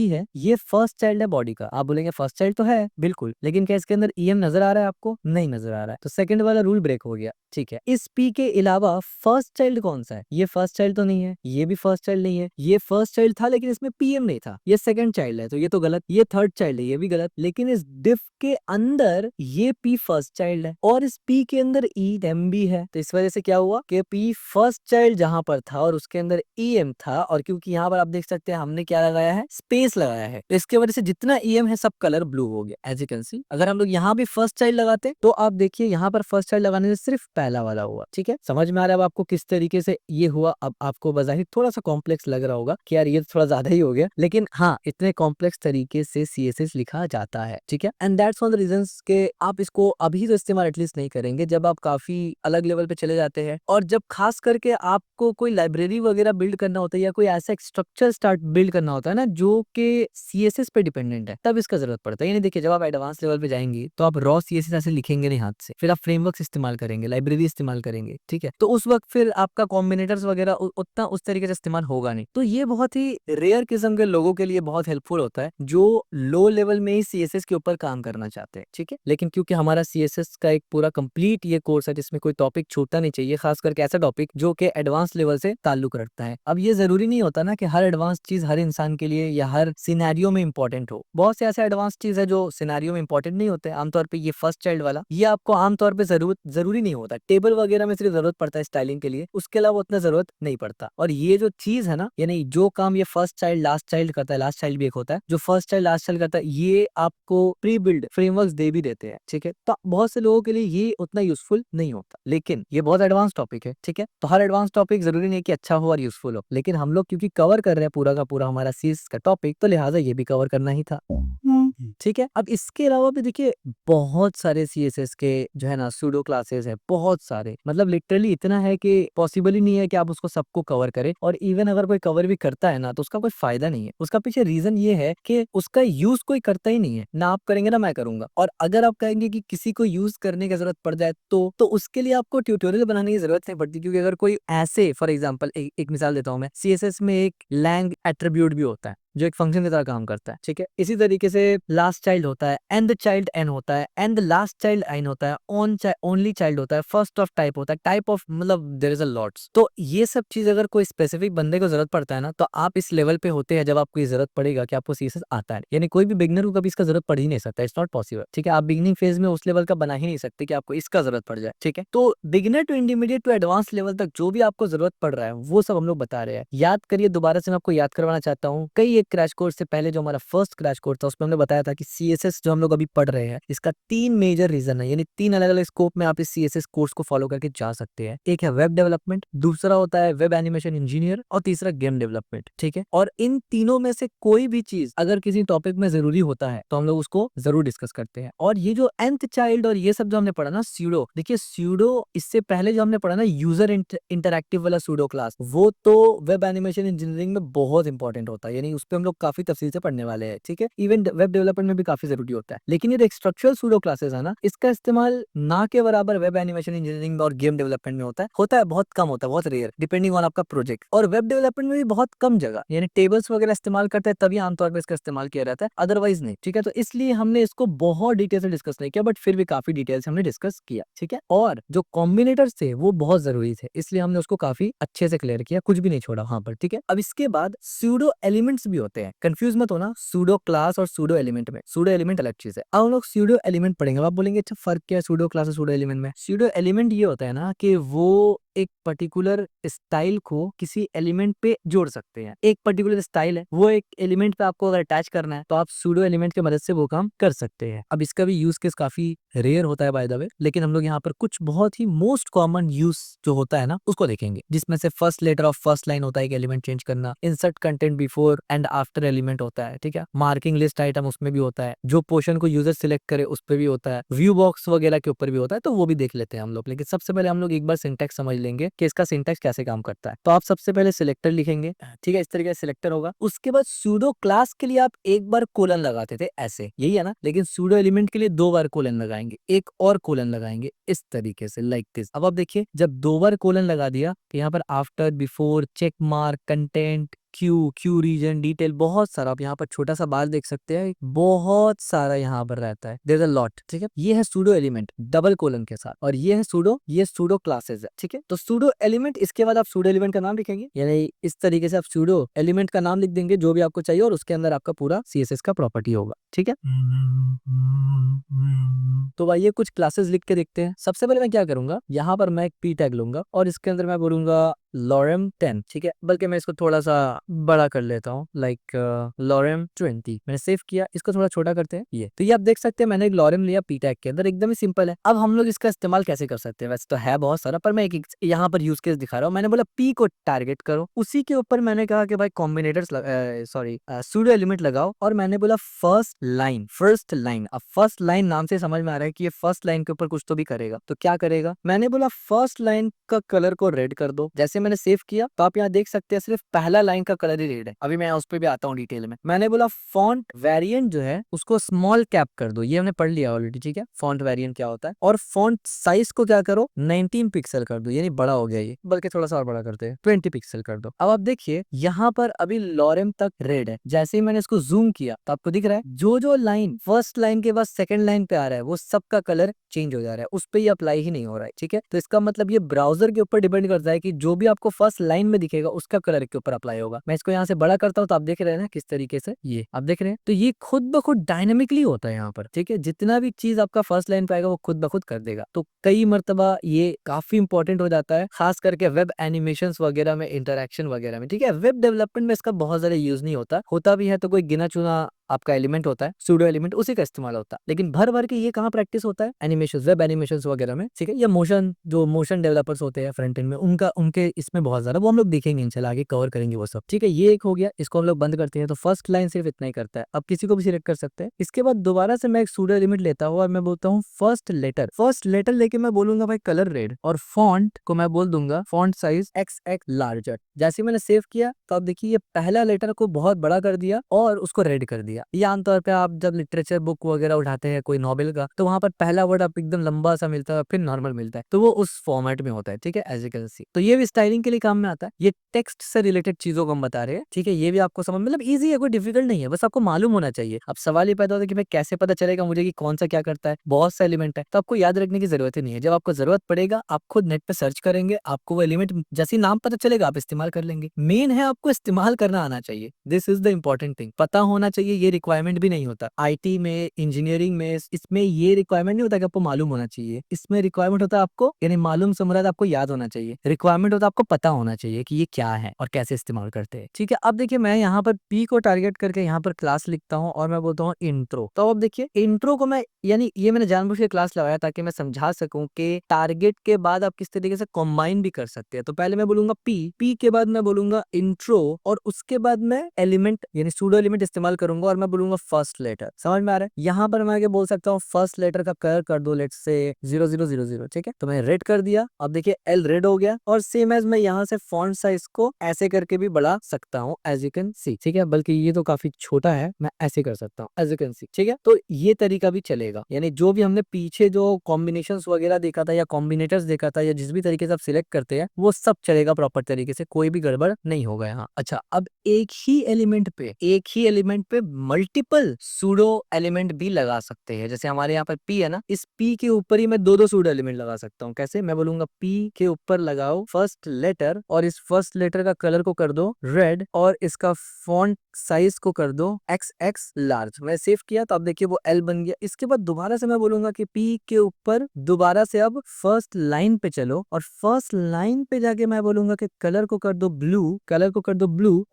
है, ये फर्स्ट चाइल्ड है बॉडी का। आप बोलेंगे फर्स्ट चाइल्ड तो है बिल्कुल, लेकिन क्या इसके अंदर ईएम नजर आ रहा है आपको? नहीं नजर आ रहा है, तो सेकंड वाला रूल ब्रेक हो गया। ठीक है, इस पी के अलावा फर्स्ट चाइल्ड कौन सा है? ये फर्स्ट चाइल्ड तो नहीं है, ये भी फर्स्ट चाइल्ड नहीं है, ये फर्स्ट चाइल्ड था लेकिन इसमें पीएम नहीं था, ये सेकंड चाइल्ड है तो ये तो गलत, ये थर्ड चाइल्ड है, ये भी गलत। लेकिन इस डिफ के अंदर ये पी फर्स्ट चाइल्ड है और इस पी के अंदर ईएम भी है, तो इस वजह से क्या हुआ कि पी फर्स्ट चाइल्ड जहां पर था और उसके अंदर ईएम था, और क्योंकि यहाँ पर आप देख सकते हैं हमने क्या लगाया है, स्पेस लगाया है, तो इसके वजह से जितना ईएम है सब कलर ब्लू हो गया। एज यू कैन सी, अगर हम लोग यहाँ भी फर्स्ट चाइल्ड लगाते तो आप देखिए यहाँ पर फर्स्ट चाइल्ड लगाने से सिर्फ पहला वाला हुआ। ठीक है, समझ में आ रहा है अब आपको किस तरीके से ये हुआ? अब आपको बजाहिर थोड़ा सा कॉम्प्लेक्स लग रहा होगा कि यार ये थोड़ा ज्यादा ही हो गया, लेकिन हाँ, इतने कॉम्प्लेक्स तरीके से सीएसएस लिखा जाता है। ठीक है, and that's one the reasons के आप इसको अभी तो इस्तेमाल एटलीस्ट नहीं करेंगे, जब आप काफी अलग लेवल पे चले जाते हैं और जब खास करके आपको कोई लाइब्रेरी वगैरह बिल्ड करना होता है या कोई ऐसा स्ट्रक्चर स्टार्ट बिल्ड करना होता है ना जो कि सीएसएस पे डिपेंडेंट है, तब इसका जरूरत पड़ता है। यानी देखिए जब आप एडवांस लेवल पे जाएंगे तो आप रॉ सीएसएस ऐसे लिखेंगे नहीं हाथ से, फिर आप फ्रेमवर्क इस्तेमाल करेंगे, लाइब्रेरी इस्तेमाल करेंगे। ठीक है, तो उस वक्त फिर आपका कॉम्बिनेटर्स वगैरह उतना उस तरीके से इस्तेमाल होगा नहीं, तो ये बहुत ही रेयर किस्म के लोगों के लिए बहुत हेल्पफुल होता है जो लो लेवल में ही सीएसएस के ऊपर काम करना चाहते हैं। ठीक है, लेकिन क्योंकि हमारा सीएसएस का एक पूरा कंप्लीट ये कोर्स है जिसमें कोई टॉपिक छूटना नहीं चाहिए, खास करके ऐसा टॉपिक जो कि एडवांस लेवल से ताल्लुक रखता है। अब ये जरूरी नहीं होता ना कि हर एडवांस चीज हर इंसान के लिए या हर सिनेरियो में इंपॉर्टेंट हो। बहुत से ऐसे एडवांस चीज है जो सिनेरियो में इंपॉर्टेंट नहीं होते। आमतौर पर ये फर्स्ट चाइल्ड वाला ये आपको आमतौर पर जरूरी नहीं होता, टेबल वगैरह में सिर्फ जरूरत पड़ता है स्टाइलिंग के लिए, उसके अलावा उतना जरूरत नहीं पड़ता। और ये जो चीज है ना, यानी जो काम ये फर्स्ट चाइल्ड लास्ट चाइल्ड करता है, लास्ट चाइल्ड भी एक होता है जो फर्स्ट चाइल्ड लास्ट चाइल्ड करता है, ये आपको प्री बिल्ड फ्रेमवर्क्स दे भी देते हैं। ठीक है, तो बहुत से लोगों के लिए ये उतना यूजफुल नहीं होता, लेकिन ये बहुत एडवांस टॉपिक है। ठीक है, तो हर एडवांस टॉपिक जरूरी नहीं कि अच्छा हो और यूजफुल हो, लेकिन हम लोग क्योंकि कवर कर रहे हैं पूरा का पूरा हमारा सीरीज का टॉपिक, तो लिहाजा ये भी कवर करना ही था। ठीक है, अब इसके अलावा भी देखिए बहुत सारे सीएसएस के जो है ना सूडो क्लासेस है, बहुत सारे, मतलब लिटरली इतना है कि पॉसिबल ही नहीं है कि आप उसको सबको कवर करें, और इवन अगर कोई कवर भी करता है ना तो उसका कोई फायदा नहीं है। उसका पीछे रीजन ये है कि उसका यूज कोई करता ही नहीं है, ना आप करेंगे ना मैं करूंगा। और अगर आप कहेंगे कि किसी को यूज करने की जरूरत पड़ जाए तो उसके लिए आपको ट्यूटोरियल बनाने की जरूरत नहीं पड़ती, क्योंकि अगर कोई ऐसे फॉर एग्जाम्पल एक मिसाल देता हूं मैं, सीएसएस में एक लैंग एट्रीब्यूट भी होता है जो एक फंक्शन की तरह काम करता है। ठीक है, इसी तरीके से लास्ट चाइल्ड होता है, एंड चाइल्ड एन होता है, एंड लास्ट चाइल्ड एन होता है, ओनली चाइल्ड होता है, फर्स्ट ऑफ टाइप होता है, टाइप ऑफ मतलब देयर इज अ लॉट्स। तो ये सब चीज अगर कोई स्पेसिफिक बंदे को जरूरत पड़ता है ना, तो आप इस लेवल पे होते हैं जब आपको ये जरूरत पड़ेगा कि आपको सीएसएस आता है। यानी कोई भी बिगनर को कभी इसका जरूरत पड़ ही नहीं सकता, इट्स नॉट पॉसिबल। ठीक है, आप बिगनिंग फेज में उस लेवल का बना ही नहीं सकते कि आपको इसका जरूरत पड़ जाए। ठीक है, तो beginner to intermediate to advance level तक जो भी आपको जरूरत पड़ रहा है वो सब हम लोग बता रहे हैं। याद करिए, दोबारा से मैं आपको याद करवाना चाहता हूँ, कई एक क्रैश कोर्स से पहले जो हमारा फर्स्ट क्रैश कोर्स था उसमें हमने बताया था कि CSS जो हम लोग अभी पढ़ रहे हैं इसका 3 मेजर रीजन है, यानी 3 अलग अलग स्कोप में आप इस CSS कोर्स को फॉलो करके जा सकते हैं। एक है वेब डेवलपमेंट, दूसरा होता है वेब एनिमेशन इंजीनियर और तीसरा गेम डेवलपमेंट। ठीक है, और इन तीनों में से कोई भी चीज अगर किसी टॉपिक में जरूरी होता है तो हम लोग उसको जरूर डिस्कस करते हैं। और ये जो nth चाइल्ड और ये सब जो हमने पढ़ा ना स्यूडो, देखिए स्यूडो इससे पहले जो हमने पढ़ा ना यूजर इंटरएक्टिव वाला स्यूडो क्लास, वो तो वेब एनिमेशन इंजीनियरिंग में बहुत इंपॉर्टेंट होता है, यानी उस पर हम लोग काफी तफसील से पढ़ने वाले हैं। ठीक है, इवन वेब डेवलपमेंट में भी काफी जरूरी होता है। लेकिन ये स्ट्रक्चरल स्यूडो क्लासेस है ना, इसका इस्तेमाल ना के बराबर वेब एनिमेशन इंजीनियरिंग और गेम डेवलपमेंट में होता है बहुत कम होता है, बहुत रेयर, डिपेंडिंग ऑन आपका प्रोजेक्ट। और वेब डेवलपमेंट में भी बहुत कम जगह, यानी टेबल्स वगैरह इस्तेमाल करते हैं तभी आमतौर पर इसका इस्तेमाल किया जाता है, अदरवाइज नहीं। ठीक है, तो इसलिए हमने इसको बहुत डिटेल से डिस्कस नहीं किया, बट फिर भी काफी डिटेल से हमने डिस्कस किया। ठीक है, और जो कॉम्बिनेटर्स थे वो बहुत जरूरी थे, इसलिए हमने उसको काफी अच्छे से क्लियर किया, कुछ भी नहीं छोड़ा वहां पर। ठीक है, अब इसके बाद सूडो एलिमेंट्स भी होते हैं, कंफ्यूज मत होना सूडो क्लास और सूडो एलिमेंट में, सूडो एलिमेंट अलग चीज है। अब हम लोग सूडो एलिमेंट पढ़ेंगे। आप बोलेंगे अच्छा फर्क क्या है सूडो क्लास और सूडो एलिमेंट में? सूडो एलिमेंट ये होता है ना कि वो एक पर्टिकुलर स्टाइल को किसी एलिमेंट पे जोड़ सकते हैं। एक पर्टिकुलर स्टाइल है, वो एक एलिमेंट पे आपको अगर अटैच करना है तो आप सूडो एलिमेंट की मदद से वो काम कर सकते हैं। अब इसका भी यूज केस काफी रेयर होता है बाय द वे, लेकिन हम लोग यहाँ पर कुछ बहुत ही मोस्ट कॉमन यूज जो होता है ना उसको देखेंगे, जिसमें से first letter of first line होता है एक एलिमेंट चेंज करना, insert content before and after element होता है। ठीक है, मार्किंग लिस्ट आइटम उसमें भी होता है, जो पोर्शन को यूजर सिलेक्ट करे उस पर भी होता है, व्यू बॉक्स वगैरह के ऊपर भी होता है, तो वो भी देख लेते हैं हम लोग। लेकिन सबसे पहले हम लोग एक बार सिंटैक्स समझ लेंगे कि इसका सिंटैक्स कैसे काम करता है। तो आप सबसे पहले सिलेक्टर लिखेंगे, ठीक है, इस तरीके से सिलेक्टर होगा। उसके बाद सूडो क्लास के लिए आप एक बार कोलन लगाते थे ऐसे, यही है ना, लेकिन सूडो एलिमेंट के लिए 2 बार कोलन लगाएंगे, एक और कोलन लगाएंगे इस तरीके से, लाइक दिस। अब आप देखिए जब 2 बार कोलन लगा दिया तो यहाँ पर after, before, check mark, content, cue region, detail, बहुत सारा। आप यहाँ पर छोटा सा बार देख सकते हैं, बहुत सारा यहाँ पर रहता है, देयर इज अ लॉट। ठीक है, ये है सूडो एलिमेंट डबल कोलन के साथ, और ये है सूडो, ये सूडो क्लासेस है। ठीक है, तो सूडो एलिमेंट, इसके बाद आप सूडो एलिमेंट का नाम लिखेंगे, यानी इस तरीके से आप सूडो एलिमेंट का नाम लिख देंगे जो भी आपको चाहिए, और उसके अंदर आपका पूरा CSS का प्रॉपर्टी होगा। ठीक है, तो भाई ये कुछ क्लासेस लिख के देखते हैं। सबसे पहले मैं क्या करूंगा, यहाँ पर मैं एक p टैग लूंगा और इसके अंदर मैं बोलूंगा लॉरेम 10। ठीक है, बल्कि मैं इसको थोड़ा सा बड़ा कर लेता हूँ, लाइक लॉरेम 20। मैंने सेव किया, इसको थोड़ा छोटा करते हैं। ये तो ये आप देख सकते हैं मैंने एक लॉरेम लिया p टैग के अंदर, एकदम ही सिंपल है। अब हम लोग इसका इस्तेमाल कैसे कर सकते हैं, वैसे तो है बहुत सारा, पर मैं एक यहाँ पर यूज केस दिखा रहा हूँ। मैंने बोला p को टारगेट करो, उसी के ऊपर मैंने कहा कि भाई कॉम्बिनेटर्स सॉरी सूडो एलिमेंट लगाओ, और मैंने बोला फर्स्ट लाइन, फर्स्ट लाइन। अब फर्स्ट लाइन नाम से समझ में आ रहा है कि ये फर्स्ट लाइन के ऊपर कुछ तो भी करेगा, तो क्या करेगा? मैंने बोला फर्स्ट लाइन का कलर को रेड कर दो। जैसे मैंने सेव किया तो आप यहाँ देख सकते हैं सिर्फ पहला लाइन का कलर ही रेड है। अभी मैं उस पर भी आता हूँ डिटेल में। मैंने बोला फॉन्ट वेरिएंट जो है उसको स्मॉल कैप कर दो, ये हमने पढ़ लिया ऑलरेडी। ठीक है, फॉन्ट वेरिएंट क्या होता है। और फॉन्ट साइज को क्या करो, 19 पिक्सल कर दो, यानी बड़ा हो गया ये, बल्कि थोड़ा सा और बड़ा करते हैं, 20 पिक्सल कर दो। अब आप देखिए यहाँ पर अभी लॉरेम तक रेड है। जैसे ही मैंने इसको जूम किया तो आपको दिख रहा है जो जो लाइन फर्स्ट लाइन के बाद सेकंड लाइन पे आ रहा है वो सबका कलर चेंज हो जा रहा है, उस पर ये अप्लाई ही नहीं हो रहा है। ठीक है, तो इसका मतलब ये ब्राउजर के ऊपर डिपेंड करता है कि जो भी आपको फर्स्ट लाइन में दिखेगा उसका कलर के ऊपर अप्लाई होगा। मैं इसको यहाँ से बड़ा करता हूँ तो आप देख रहे हैं ना किस तरीके से, ये आप देख रहे हैं, तो ये खुद ब खुद डायनेमिकली होता है यहाँ पर। ठीक है, जितना भी चीज आपका फर्स्ट लाइन पे आएगा वो खुद ब खुद कर देगा। तो कई मर्तबा ये काफी इंपॉर्टेंट हो जाता है, खास करके वेब एनिमेशन वगैरह में, इंटरक्शन वगैरह में। ठीक है, वेब डेवलपमेंट में इसका बहुत ज्यादा यूज नहीं होता भी है तो कोई गिना चुना आपका एलिमेंट होता है, सूडो एलिमेंट, उसी का इस्तेमाल होता है। लेकिन भर भर के ये कहाँ प्रैक्टिस होता है, एनिमेशन, वेब एनिमेशन वगैरह में। ठीक है, या मोशन, जो मोशन डेवलपर्स होते हैं फ्रंट एंड में, उनके इसमें बहुत ज्यादा, वो हम लोग देखेंगे इंशाल्लाह, आगे कवर करेंगे वो सब। ठीक है, ये एक हो गया, इसको हम लोग बंद करते हैं। तो फर्स्ट लाइन सिर्फ इतना ही करता है, अब किसी को भी सिलेक्ट कर सकते हैं। इसके बाद दोबारा से मैं एक सूडो एलिमेंट लेता हूँ और मैं बोलता हूँ फर्स्ट लेटर। फर्स्ट लेटर लेके मैं बोलूंगा भाई कलर रेड, और फॉन्ट को मैं बोल दूंगा फॉन्ट साइज XX लार्जर। जैसे मैंने सेव किया तो आप देखिए ये पहला लेटर को बहुत बड़ा कर दिया और उसको रेड कर दिया। ये आमतौर पे आप जब लिटरेचर बुक वगैरह उठाते हैं कोई नॉवेल का, तो वहां पर पहला वर्ड आप एकदम लंबा सा मिलता है, फिर नॉर्मल मिलता है, तो वो उस फॉर्मेट में होता है। ठीक है, एज यू कैन सी, तो ये भी स्टाइलिंग के लिए काम में आता है। ये टेक्स्ट से रिलेटेड चीजों को हम बता रहे हैं। ठीक है, ये भी आपको समझ, मतलब इजी है, कोई डिफिकल्ट नहीं है, बस आपको मालूम होना चाहिए। अब सवाल ये पैदा होता है कि भाई कैसे पता चलेगा मुझे कि कौन सा क्या करता है, बहुत सा एलिमेंट है, तो आपको याद रखने की जरूरत ही नहीं है। जब आपको जरूरत पड़ेगा आप खुद नेट पे सर्च करेंगे, आपको वो एलिमेंट जैसे नाम पता चलेगा आप इस्तेमाल कर लेंगे। मेन है आपको इस्तेमाल करना आना चाहिए, this is the important thing, पता होना चाहिए ये रिक्वायरमेंट भी नहीं होता। आईटी में, इंजीनियरिंग में, इसमें ये रिक्वायरमेंट नहीं होता कि आपको मालूम होना चाहिए। इसमें रिक्वायरमेंट होता है आपको, यानी मालूम से मुराद आपको याद होना चाहिए। रिक्वायरमेंट होता है आपको पता होना चाहिए कि ये क्या है और कैसे इस्तेमाल करते हैं। ठीक है, अब देखिए मैं यहाँ पर पी को टारगेट करके यहाँ पर क्लास लिखता हूँ और मैं बोलता हूँ इंट्रो। तो अब देखिए इंट्रो को मैं, यानी ये मैंने जानबूझ के क्लास लगाया ताकि मैं समझा सकूं कि टारगेट के बाद आप किस तरीके से कंबाइन भी कर सकते हैं। तो पहले मैं बोलूंगा पी के बाद मैं बोलूंगा इंट्रो, और उसके बाद मैं एलिमेंट यानी सूडो एलिमेंट इस्तेमाल करूंगा और मैं बोलूंगा फर्स्ट लेटर। समझ में आ रहा है? यहाँ पर मैं आगे बोल सकता हूँ फर्स्ट लेटर का कलर कर दो लेट्स से 0000। ठीक है, तो मैं रेड कर दिया। अब देखिए एल रेड हो गया, और सेम एज मैं यहाँ से फॉन्ट साइज को ऐसे करके भी बढ़ा सकता हूँ एज यू कैन सी। ठीक है, बल्कि ये तो काफी छोटा है, मैं ऐसे कर सकता हूँ एज यू कैन सी। ठीक है, तो ये तरीका भी चलेगा। यानी जो भी हमने पीछे जो कॉम्बिनेशंस वगैरह देखा था या कॉम्बिनेटर्स देखा था या जिस भी तरीके से आप सिलेक्ट करते हैं वो सब चलेगा प्रॉपर तरीके से, कोई भी गड़बड़ नहीं होगा यहाँ। अच्छा, अब एक ही एलिमेंट पे मल्टीपल सूडो एलिमेंट भी लगा सकते हैं। जैसे हमारे यहाँ पर पी है ना, इस पी के ऊपर ही मैं दो सूडो एलिमेंट लगा सकता हूँ। कैसे? मैं बोलूंगा पी के ऊपर लगाओ फर्स्ट लेटर, और इस फर्स्ट लेटर का कलर को कर दो रेड, और इसका फॉन्ट साइज को कर दो XX लार्ज। मैं सेव किया तो अब देखिए वो एल बन गया। इसके बाद दोबारा से मैं बोलूंगा कि पी के ऊपर दोबारा से अब फर्स्ट लाइन पे चलो, और फर्स्ट लाइन पे जाके मैं बोलूंगा कि कलर को कर दो ब्लू,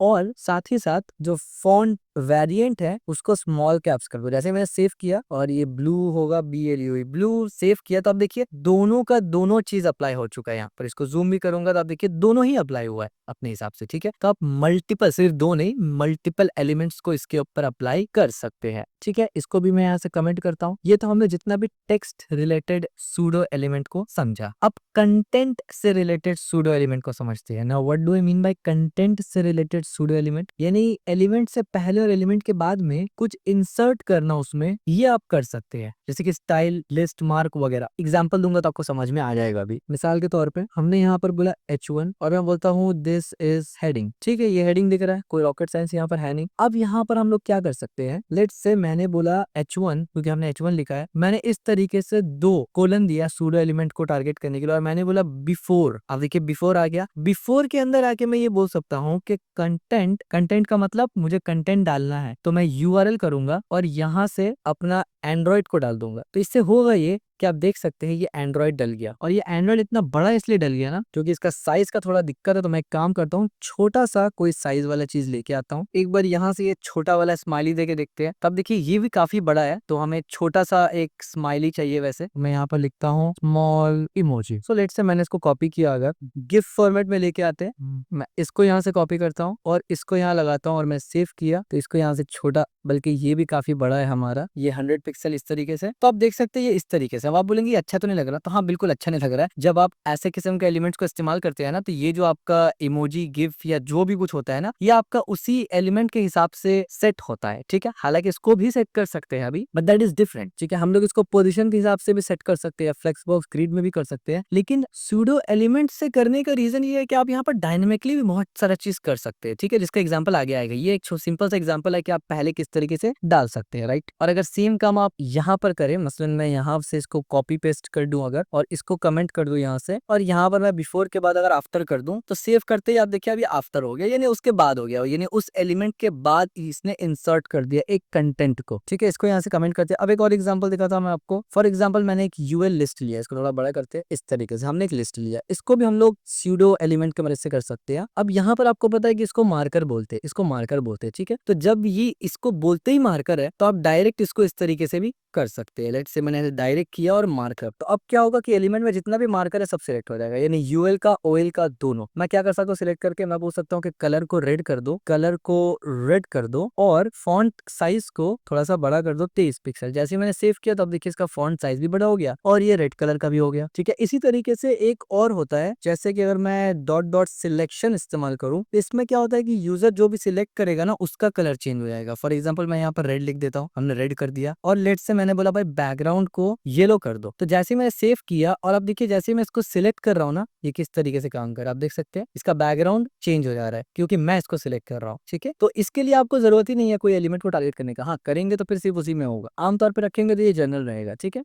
और साथ ही साथ जो फॉन्ट वेरिएंट है उसको स्मॉल कैप्स कर दो। जैसे मैंने सेव किया और ये ब्लू होगा, BLU ब्लू सेव किया, तो अब देखिए दोनों का दोनों चीज अप्लाई हो चुका है। यहाँ पर इसको जूम भी करूंगा तो आप देखिए दोनों ही अप्लाई हुआ है अपने हिसाब से। ठीक है, तो आप मल्टीपल, सिर्फ दो नहीं, मल्टीपल एलिमेंट्स को इसके ऊपर अप्लाई कर सकते हैं। ठीक है, इसको भी मैं यहाँ से कमेंट करता हूँ। ये तो हमने जितना भी टेक्स्ट रिलेटेड सूडो एलिमेंट को समझा। अब कंटेंट से रिलेटेड सूडो एलिमेंट को समझते हैं। Now what do I mean by content से रिलेटेड सूडो एलिमेंट? यानी एलिमेंट से पहले और एलिमेंट के बाद में कुछ इंसर्ट करना उसमें, ये आप कर सकते हैं। जैसे कि स्टाइल, लिस्ट, मार्क वगैरह। एग्जाम्पल दूंगा तो आपको समझ में आ जाएगा। अभी मिसाल के तौर पे हमने यहाँ पर बोला H1 और मैं बोलता हूँ दिस इज हेडिंग। ठीक है, ये हेडिंग दिख रहा है, कोई रॉकेट साइंस यहाँ पर है नहीं। अब यहाँ पर हम लोग क्या कर सकते हैं, लेट्स से मैंने बोला H1 क्योंकि हमने H1 लिखा है, मैंने इस तरीके से 2 कोलन दिया सूडो एलिमेंट को टारगेट करने के लिए, और मैंने बोला बिफोर। अब देखिए बिफोर आ गया। बिफोर के अंदर आके मैं ये बोल सकता हूँ कि कंटेंट का मतलब मुझे कंटेंट डालना है, तो मैं URL करूंगा और यहाँ से अपना एंड्रॉइड को डाल दूंगा। तो इससे होगा ये कि आप देख सकते हैं ये एंड्रॉइड डल गया, और ये एंड्रॉइड इतना बड़ा इसलिए डल गया ना क्योंकि इसका साइज का थोड़ा दिक्कत है। तो मैं एक काम करता हूँ, छोटा सा कोई साइज वाला चीज लेके आता हूँ। एक बार यहाँ से ये छोटा वाला स्माइली देके देखते हैं। तब देखिए ये भी काफी बड़ा है, तो हमें छोटा सा एक स्माइली चाहिए। वैसे मैं यहाँ पर लिखता हूँ small emoji. So let's say मैंने इसको कॉपी किया, अगर गिफ्ट फॉर्मेट में लेके आते हैं, मैं इसको यहाँ से कॉपी करता हूँ और इसको यहाँ लगाता हूँ, और मैं सेव किया तो इसको यहाँ से छोटा, बल्कि ये भी काफी बड़ा है हमारा, ये 100 पिक्सल इस तरीके से। तो आप देख सकते हैं ये इस तरीके से। अब आप बोलेंगे अच्छा तो नहीं लग रहा, तो हाँ बिल्कुल अच्छा नहीं लग रहा है। जब आप ऐसे किस्म के एलिमेंट्स को इस्तेमाल करते हैं ना, तो ये जो आपका इमोजी, गिफ या जो भी कुछ होता है ना, ये आपका उसी एलिमेंट के हिसाब से सेट होता है। ठीक है, हालांकि इसको भी सेट कर सकते हैं अभी, बट दैट इज डिफरेंट। ठीक है, हम लोग इसको पोजीशन के हिसाब से भी सेट कर सकते हैं, फ्लेक्स बॉक्स ग्रिड में भी कर सकते हैं, लेकिन सूडो एलिमेंट से करने का रीजन ये है कि आप यहाँ पर डायनेमिकली भी बहुत सारा चीज कर सकते हैं। ठीक है, जिसका एग्जाम्पल आगे आएगा। ये एक सिंपल सा एग्जाम्पल है कि आप पहले किस तरीके से डाल सकते हैं, राइट। और अगर सेम काम आप यहाँ पर करें, मसलन मैं यहाँ से इसको कॉपी पेस्ट कर दूं अगर, और इसको कमेंट कर दूं यहाँ से, और यहाँ पर मैं बिफोर के बाद अगर आफ्टर कर दूं, तो सेव करते ही आप देखिए अभी आफ्टर हो गया, यानी उसके बाद हो गया, यानी उस एलिमेंट के बाद इसने इंसर्ट कर दिया एक कंटेंट को। ठीक है, इसको यहाँ से कमेंट करते हैं। अब एक और एग्जाम्पल दिखाता हूं मैं आपको। फॉर एग्जाम्पल मैंने एक यूएल लिस्ट लिया, इसको थोड़ा बड़ा करते हैं। इस तरीके से हमने एक लिस्ट लिया, इसको भी हम लोग सूडो एलिमेंट की मदद से कर सकते हैं। अब यहाँ पर आपको पता है कि इसको मार्कर बोलते हैं, ठीक है। तो जब ये इसको बोलते ही मार्कर है, तो आप डायरेक्ट इसको इस तरीके से भी कर सकते हैं। लेट्स से मैंने डायरेक्ट किया और मार्कर, तो अब क्या होगा कि एलिमेंट में जितना भी मार्कर है सब सिलेक्ट हो जाएगा, यानी यूएल का, ओएल का, दोनों। मैं क्या कर सकता हूँ, सिलेक्ट करके मैं बोल सकता हूँ कि कलर को रेड कर दो, और फॉन्ट साइज को थोड़ा सा बड़ा कर दो 23 पिक्सल। जैसे मैंने सेव किया तो अब देखिए इसका फॉन्ट साइज भी बड़ा हो गया और ये रेड कलर का भी हो गया। ठीक है, इसी तरीके से एक और होता है, जैसे कि अगर मैं डॉट डॉट सिलेक्शन इस्तेमाल करूं, तो इसमें क्या होता है कि यूजर जो भी सिलेक्ट करेगा ना, उसका कलर चेंज हो जाएगा। फॉर एग्जाम्पल मैं यहाँ पर रेड लिख देता हूँ, हमने रेड कर दिया, और लेट से मैंने बोला भाई बैकग्राउंड को येलो कर दो। तो जैसे मैंने सेव किया और अब देखिए जैसे मैं इसको सिलेक्ट कर रहा हूँ ना, ये किस तरीके से काम कर रहा है आप देख सकते हैं, इसका बैकग्राउंड चेंज हो जा रहा है क्योंकि मैं इसको सिलेक्ट कर रहा हूँ। ठीक है, तो इसके लिए आपको जरूरत ही नहीं है कोई एलिमेंट को टारगेट करने का। हाँ करेंगे तो फिर सिर्फ उसी में होगा, आमतौर पर रखेंगे तो ये जनरल रहेगा। ठीक है,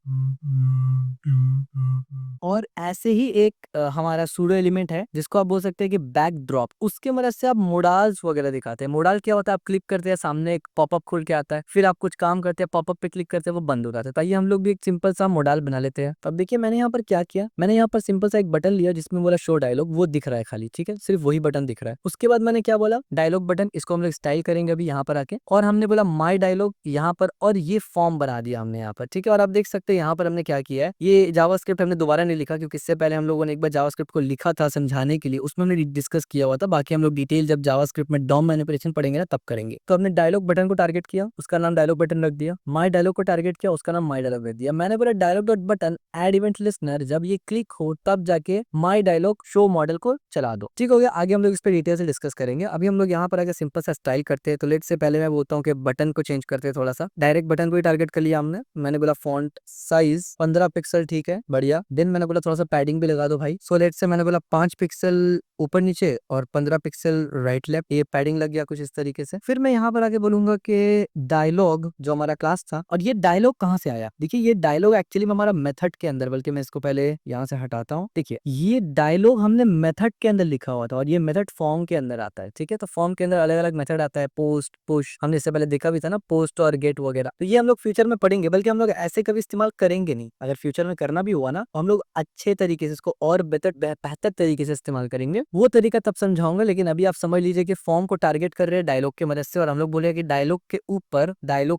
और ऐसे ही एक हमारा सूडो एलिमेंट है जिसको आप बोल सकते हैं कि बैकड्रॉप। उसके मदद से आप मोडाल्स वगैरह दिखाते हैं। मोडाल क्या होता है, आप क्लिक करते हैं, सामने एक पॉपअप पॉपअप खुल के आता है, फिर आप कुछ काम करते हैं, पॉपअप पे क्लिक करते हैं, वो बंद हो जाता है। तो आइए हम लोग भी एक सिंपल सा मॉडल बना लेते हैं। तो अब देखिए मैंने यहाँ पर क्या किया, मैंने यहाँ पर सिंपल सा एक बटन लिया जिसमें बोला शो डायलॉग, वो दिख रहा है खाली, ठीक है, सिर्फ वही बटन दिख रहा है। उसके बाद मैंने क्या बोला, डायलॉग बटन, इसको हम लोग स्टाइल करेंगे अभी यहाँ पर आके, और हमने बोला माई डायलॉग यहाँ पर, और ये फॉर्म बना दिया हमने यहाँ पर, ठीक है। और आप देख सकते हैं यहाँ पर हमने क्या किया है, ये जावास्क्रिप्ट हमने दोबारा नहीं लिखा, क्योंकि इससे पहले हम लोगों ने एक बार जावास्क्रिप्ट को लिखा था समझाने के लिए, उसमें हमने डिस्कस किया हुआ था। बाकी हम लोग डिटेल जब जावास्क्रिप्ट में डॉम मैनिपुलेशन पढ़ेंगे ना तब करेंगे। तो हमने डायलॉग बटन को टारगेट किया, उसका नाम डायलॉग बटन रख दिया। माई डायलॉग को टारगेट किया, उसका नाम माई डायलॉग रख दिया। मैंने बोला dialog dot button add event listener, जब ये क्लिक हो तब जाके माई डायलॉग शो मॉडल को चला दो, ठीक हो गया। आगे हम लोग इस पर डिटेल से डिस्कस करेंगे। अभी हम लोग यहाँ पर आगे सिंपल सा स्टाइल करते हैं। तो लेट से पहले मैं बोलता हूँ कि बटन को चेंज करते हैं थोड़ा सा, डायरेक्ट बटन को ही टारगेट कर लिया हमने। मैंने बोला फॉन्ट साइज 15 पिक्सल, ठीक है, बढ़िया। देन मैंने बोला थोड़ा सा पैडिंग भी लगा दो भाई। सो लेट से मैंने बोला 5 पिक्सल ऊपर नीचे और 15 पिक्सल राइट लेफ्ट, ये पैडिंग लग गया कुछ इस तरीके से। फिर मैं यहाँ पर आके बोलूंगा कि डायलॉग जो हमारा क्लास था, और ये डायलॉग कहाँ से आया, देखिए ये डायलॉग एक्चुअली में हमारा मेथड के अंदर, बल्कि मैं इसको पहले यहाँ से हटाता हूँ। देखिए ये डायलॉग हमने मेथड के अंदर लिखा हुआ था, और ये मेथड फॉर्म के अंदर आता है, ठीक है। तो फॉर्म के अंदर अलग अलग मेथड आता है, पोस्ट, पुश, हमने इससे पहले देखा भी था ना, पोस्ट और गेट वगैरह। तो ये हम लोग फ्यूचर में पढ़ेंगे, बल्कि हम लोग ऐसे कभी इस्तेमाल करेंगे नहीं। अगर फ्यूचर में करना भी हुआ ना, तो हम लोग अच्छे तरीके से इसको और बेहतर तरीके से इस्तेमाल करेंगे। वो तरीका तब समझाऊंगा, लेकिन अभी आप समझ लीजिए कि फॉर्म को टारगेट कर रहे हैं डायलॉग की मदद से, और हम लोग बोले कि डायलॉग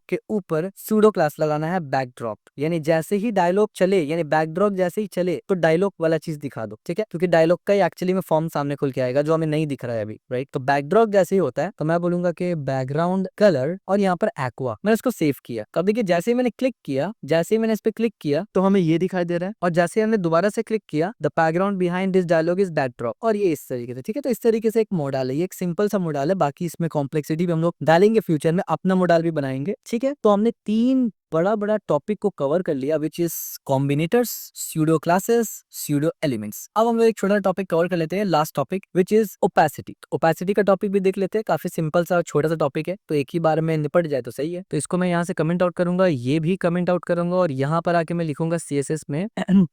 के ऊपर सूडो क्लास लगाना है बैकड्रॉप, यानी जैसे ही डायलॉग चले, यानी बैकड्रॉप जैसे ही चले तो डायलॉग वाला चीज दिखा दो, ठीक है, क्योंकि डायलॉग का ही एक्चुअली में फॉर्म सामने खुल के आएगा जो हमें नहीं दिख रहा है अभी, राइट। तो बैकड्रॉप जैसे ही होता है तो मैं बोलूंगा कि बैकग्राउंड कलर, और यहाँ पर एक्वा, मैंने उसको सेव किया। तो अब देखिए जैसे ही मैंने क्लिक किया, जैसे ही मैंने इस पे क्लिक किया तो हमें ये दिखाई दे रहा है, और जैसे हमने दोबारा से क्लिक किया, the background behind this dialog is backdrop, और ये इस तरीके से, ठीक है। तो इस तरीके से एक मॉडल है, ये एक सिंपल सा मॉडल है। बाकी इसमें कॉम्प्लेक्सिटी भी हम लोग डालेंगे फ्यूचर में, अपना मॉडल भी बनाएंगे, ठीक है। तो हमने 3 बड़ा टॉपिक को कवर कर लिया, which is combinators, pseudo classes, pseudo elements. अब हम लोग एक छोटा टॉपिक कवर कर लेते हैं, last topic, which is opacity. Opacity का टॉपिक भी देख लेते हैं, काफी सिंपल सा छोटा सा टॉपिक है, तो एक ही बार में निपट जाए तो सही है। तो इसको मैं यहाँ से कमेंट आउट करूंगा, ये भी कमेंट आउट करूंगा, और यहाँ पर आके मैं लिखूंगा CSS में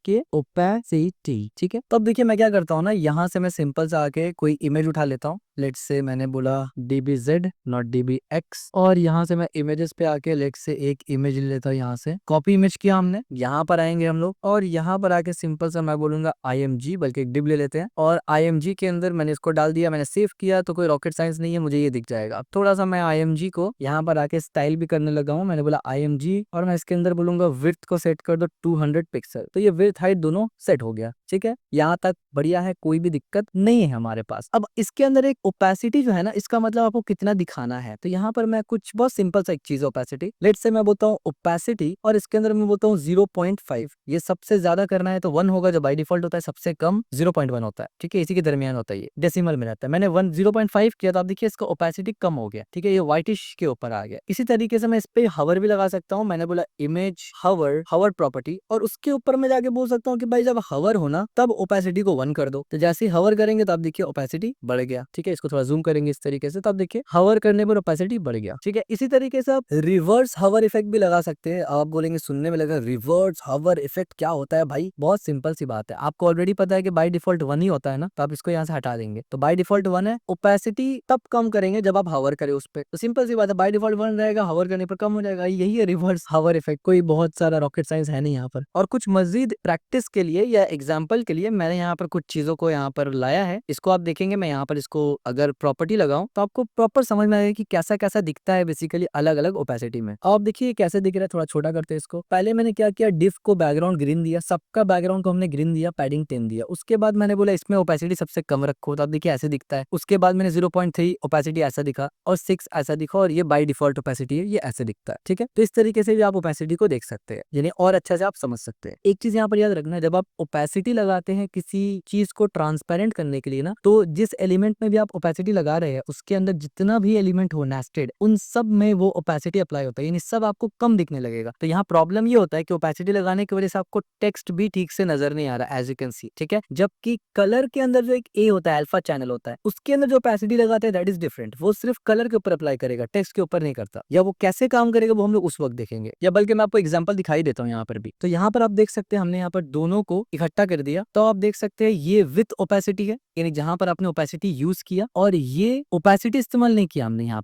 के ओपेसिटी, ठीक है। तो अब देखिए मैं क्या करता हूँ ना, यहाँ से मैं सिंपल सा आके कोई इमेज उठा लेता हूँ। लेट्स से मैंने बोला DBZ नॉट DBX, और यहाँ से मैं इमेजेस पे आके लेट्स से एक इमेज ले लेता हूँ। यहाँ से कॉपी इमेज किया हमने, यहाँ पर आएंगे हम लोग, और यहाँ पर आके सिंपल सा मैं बोलूंगा IMG, बल्कि एक डिब ले लेते हैं, और IMG के अंदर मैंने इसको डाल दिया, मैंने सेव किया, तो कोई रॉकेट साइंस नहीं है, मुझे ये दिख जाएगा। अब थोड़ा सा मैं IMG को यहाँ पर आके स्टाइल भी करने लगा हूँ। मैंने बोला IMG, और मैं इसके अंदर बोलूंगा विड्थ को सेट कर दो 200 पिक्सल, तो ये विड्थ हाइट दोनों सेट हो गया, ठीक है। यहाँ तक बढ़िया है, कोई भी दिक्कत नहीं है हमारे पास। अब इसके अंदर एक ओपेसिटी जो है ना, इसका मतलब आपको कितना दिखाना है, तो यहाँ पर मैं कुछ बहुत सिंपल सा एक चीज ओपेसिटी, लेट से मैं बोलता हूँ ओपेसिटी, और इसके अंदर मैं बोलता हूँ 0.5। ये सबसे ज्यादा करना है तो 1 होगा, जो बाय डिफॉल्ट होता है, सबसे कम 0.1 होता है, ठीक है, इसी के दरमियान होता है, ये डेसिमल में रहता है। मैंने 0.5 किया, तो आप देखिए इसका ओपेसिटी कम हो गया, ठीक है, ये व्हाइटिश के ऊपर आ गया। इसी तरीके से मैं इस पे हवर भी लगा सकता हूँ। मैंने बोला इमेज हवर प्रॉपर्टी, और उसके ऊपर मैं जाके बोल सकता हूँ कि भाई जब हवर होना तब ओपेसिटी को 1 कर दो। तो जैसे ही हवर करेंगे तो आप देखिए ओपेसिटी बढ़ गया, ठीक है। इसको थोड़ा जूम करेंगे इस तरीके से, तो आप देखिए हवर करने पर ओपेसिटी बढ़ गया, ठीक है। इसी तरीके से आप रिवर्स हवर इफेक्ट भी लगा सकते हैं। आप बोलेंगे सुनने में लगा रिवर्स हवर इफेक्ट क्या होता है भाई, बहुत सिंपल सी बात है, आपको ऑलरेडी पता है कि बाय डिफॉल्ट 1 ही होता है ना, तो आप इसको यहाँ से हटा देंगे। तो बाय डिफॉल्ट 1 है, ओपेसिटी तब कम करेंगे जब आप हवर करें उस पर, तो सिंपल सी बात है, बाय डिफॉल्ट 1 रहेगा, हवर करने पर कम हो जाएगा। यही है रिवर्स हवर इफेक्ट, कोई बहुत सारा रॉकेट साइंस है नहीं यहाँ पर। और कुछ मजीद प्रैक्टिस के लिए या एग्जाम्पल के लिए मैंने यहाँ पर कुछ चीजों को यहाँ पर लाया है, इसको आप देखेंगे। मैं यहाँ पर इसको अगर प्रॉपर्टी लगाऊं तो आपको प्रॉपर समझ में आएगा कि कैसा कैसा दिखता है बेसिकली अलग अलग ओपेसिटी में। अब देखिए कैसे दिख रहा है, थोड़ा छोटा करते हैं इसको। पहले मैंने क्या किया, डिफ को बैकग्राउंड ग्रीन दिया, सबका बैकग्राउंड को हमने ग्रीन दिया, पैडिंग 10 दिया। उसके बाद मैंने बोला इसमें ओपेसिटी सबसे कम रखो, तो आप देखिए ऐसे दिखता है। उसके बाद मैंने 0.3 ओपेसिटी ऐसा दिखा, और 6 ऐसा दिखा, और ये बाय डिफॉल्ट ओपेसिटी है, ये ऐसे दिखता है, ठीक है। तो इस तरीके से भी आप ओपेसिटी को देख सकते हैं, यानी और अच्छा से आप समझ सकते हैं। एक चीज यहाँ पर याद रखना है, जब आप ओपेसिटी लगाते हैं किसी चीज को ट्रांसपेरेंट करने के लिए ना, तो जिस एलिमेंट में भी आप ओपेसिटी लगा रहे हैं उसके अंदर जितना भी एलिमेंट हो नेस्टेड, उन सब में वो ओपेसिटी अप्लाई होता है, यानी सब आपको कम दिखने लगेगा। तो यहाँ प्रॉब्लम ये होता है कि ओपेसिटी लगाने की वजह से आपको टेक्स्ट भी ठीक से नजर नहीं आ रहा, एज यू कैन सी, ठीक है। जबकि कलर के अंदर जो एक ए होता है, अल्फा चैनल होता है, उसके अंदर जो ओपेसिटी लगाते हैं दैट इज डिफरेंट, वो सिर्फ कलर के ऊपर अप्लाई करेगा, टेक्स्ट के ऊपर नहीं करता। या वो कैसे काम करेगा वो हम लोग उस वक्त देखेंगे, या बल्कि मैं आपको एग्जांपल दिखाई देता हूँ यहाँ पर भी। तो यहाँ पर आप देख सकते हैं हमने यहाँ पर दोनों को इकट्ठा कर दिया। दिया तो आप देख सकते हैं ये विथ ओपेसिटी है, यानी जहां पर आपने ओपेसिटी यूज किया और ये ओपेसिटी इस्तेमाल नहीं किया हमने यहाँ